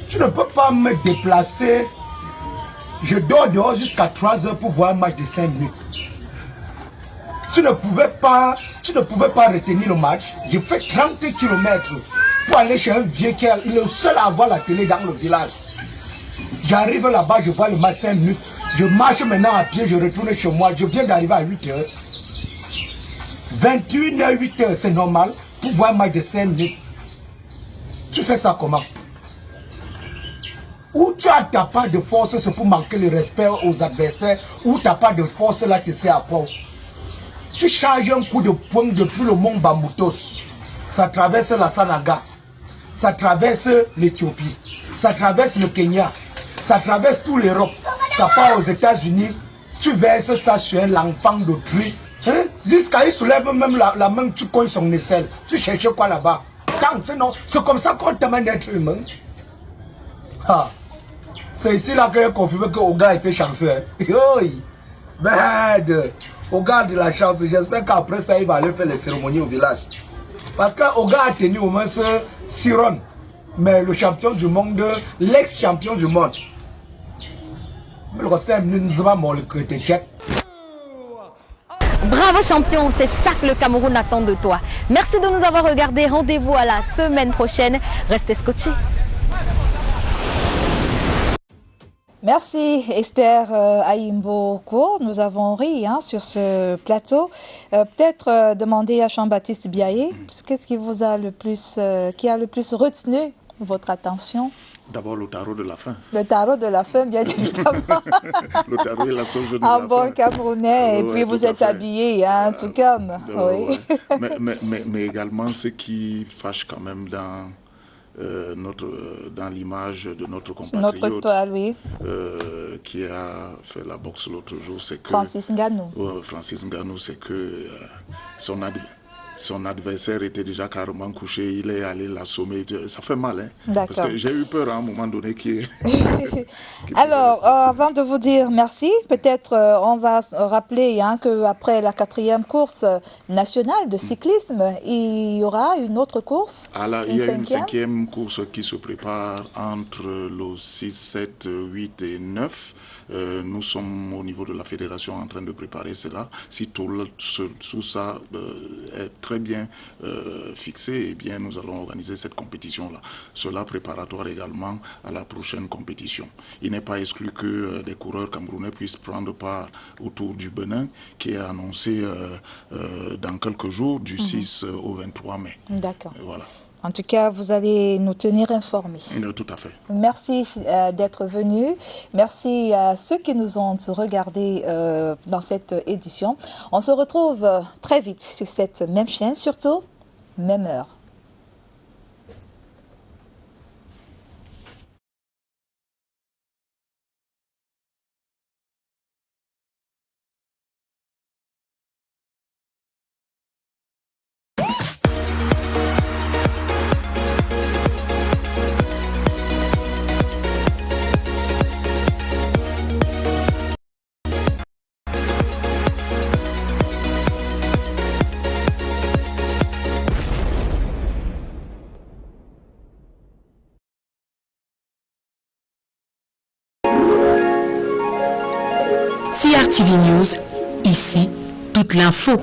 Tu ne peux pas me déplacer. Je dors dehors jusqu'à 3 heures pour voir un match de 5 minutes. Tu ne pouvais pas retenir le match. J'ai fait 30 km pour aller chez un vieux qui est le seul à avoir la télé dans le village. J'arrive là-bas, je vois le match 5 minutes. Je marche maintenant à pied, je retourne chez moi. Je viens d'arriver à 8 heures. 21h, 8 heures, c'est normal pour voir un match de 5 minutes. Tu fais ça comment? Ou tu as ta part de force, c'est pour manquer le respect aux adversaires, ou ta part de force là, tu sais à quoi? Tu charges un coup de poing depuis le mont Bamoutos. Ça traverse la Sanaga. Ça traverse l'Éthiopie. Ça traverse le Kenya. Ça traverse toute l'Europe. Ça part aux États-Unis. Tu verses ça sur un enfant d'autrui. Hein? Jusqu'à il soulève même la main, tu colles son aisselle. Tu cherches quoi là-bas? C'est comme ça qu'on t'amène d'être humain. Ah. C'est ici là que j'ai confirmé que Oga était chanceux. Oui. Merde. Oga a de la chance. J'espère qu'après ça, il va aller faire les cérémonies au village. Parce que Oga a tenu au moins ce Siron. Mais le champion du monde, l'ex-champion du monde. Bravo champion, c'est ça que le Cameroun attend de toi. Merci de nous avoir regardés. Rendez-vous à la semaine prochaine. Restez scotchés. Merci Esther Aïmbo. Nous avons ri sur ce plateau. Peut-être demander à Jean-Baptiste Biaye, qu'est-ce qui vous a le plus, qui a le plus retenu votre attention? D'abord le tarot de la fin. Le tarot de la fin, bien évidemment. Le tarot et la sauce de la bon Camerounais, et puis vous êtes habillé, tout comme. Oui. Mais également ce qui fâche quand même dans l'image de notre compatriote. Notre toile, oui. Qui a fait la boxe l'autre jour, c'est que... Francis Nganou. Francis Nganou, c'est que son adversaire était déjà carrément couché, il est allé l'assommer. Ça fait mal, hein? D'accord. Parce que j'ai eu peur à un moment donné qu'il... Alors, avant de vous dire merci, peut-être on va rappeler qu'après la 4e course nationale de cyclisme, il y aura une autre course. Alors, il y a une 5e course qui se prépare entre le 6, 7, 8 et 9. Nous sommes au niveau de la fédération en train de préparer cela. Si tout ça est très bien fixé, eh bien, nous allons organiser cette compétition-là. Cela préparatoire également à la prochaine compétition. Il n'est pas exclu que des coureurs camerounais puissent prendre part au Tour du Benin, qui est annoncé dans quelques jours, du 6 au 23 mai. D'accord. Voilà. En tout cas, vous allez nous tenir informés. Tout à fait. Merci d'être venu. Merci à ceux qui nous ont regardés dans cette édition. On se retrouve très vite sur cette même chaîne, surtout même heure. CRTV News, ici, toute l'info.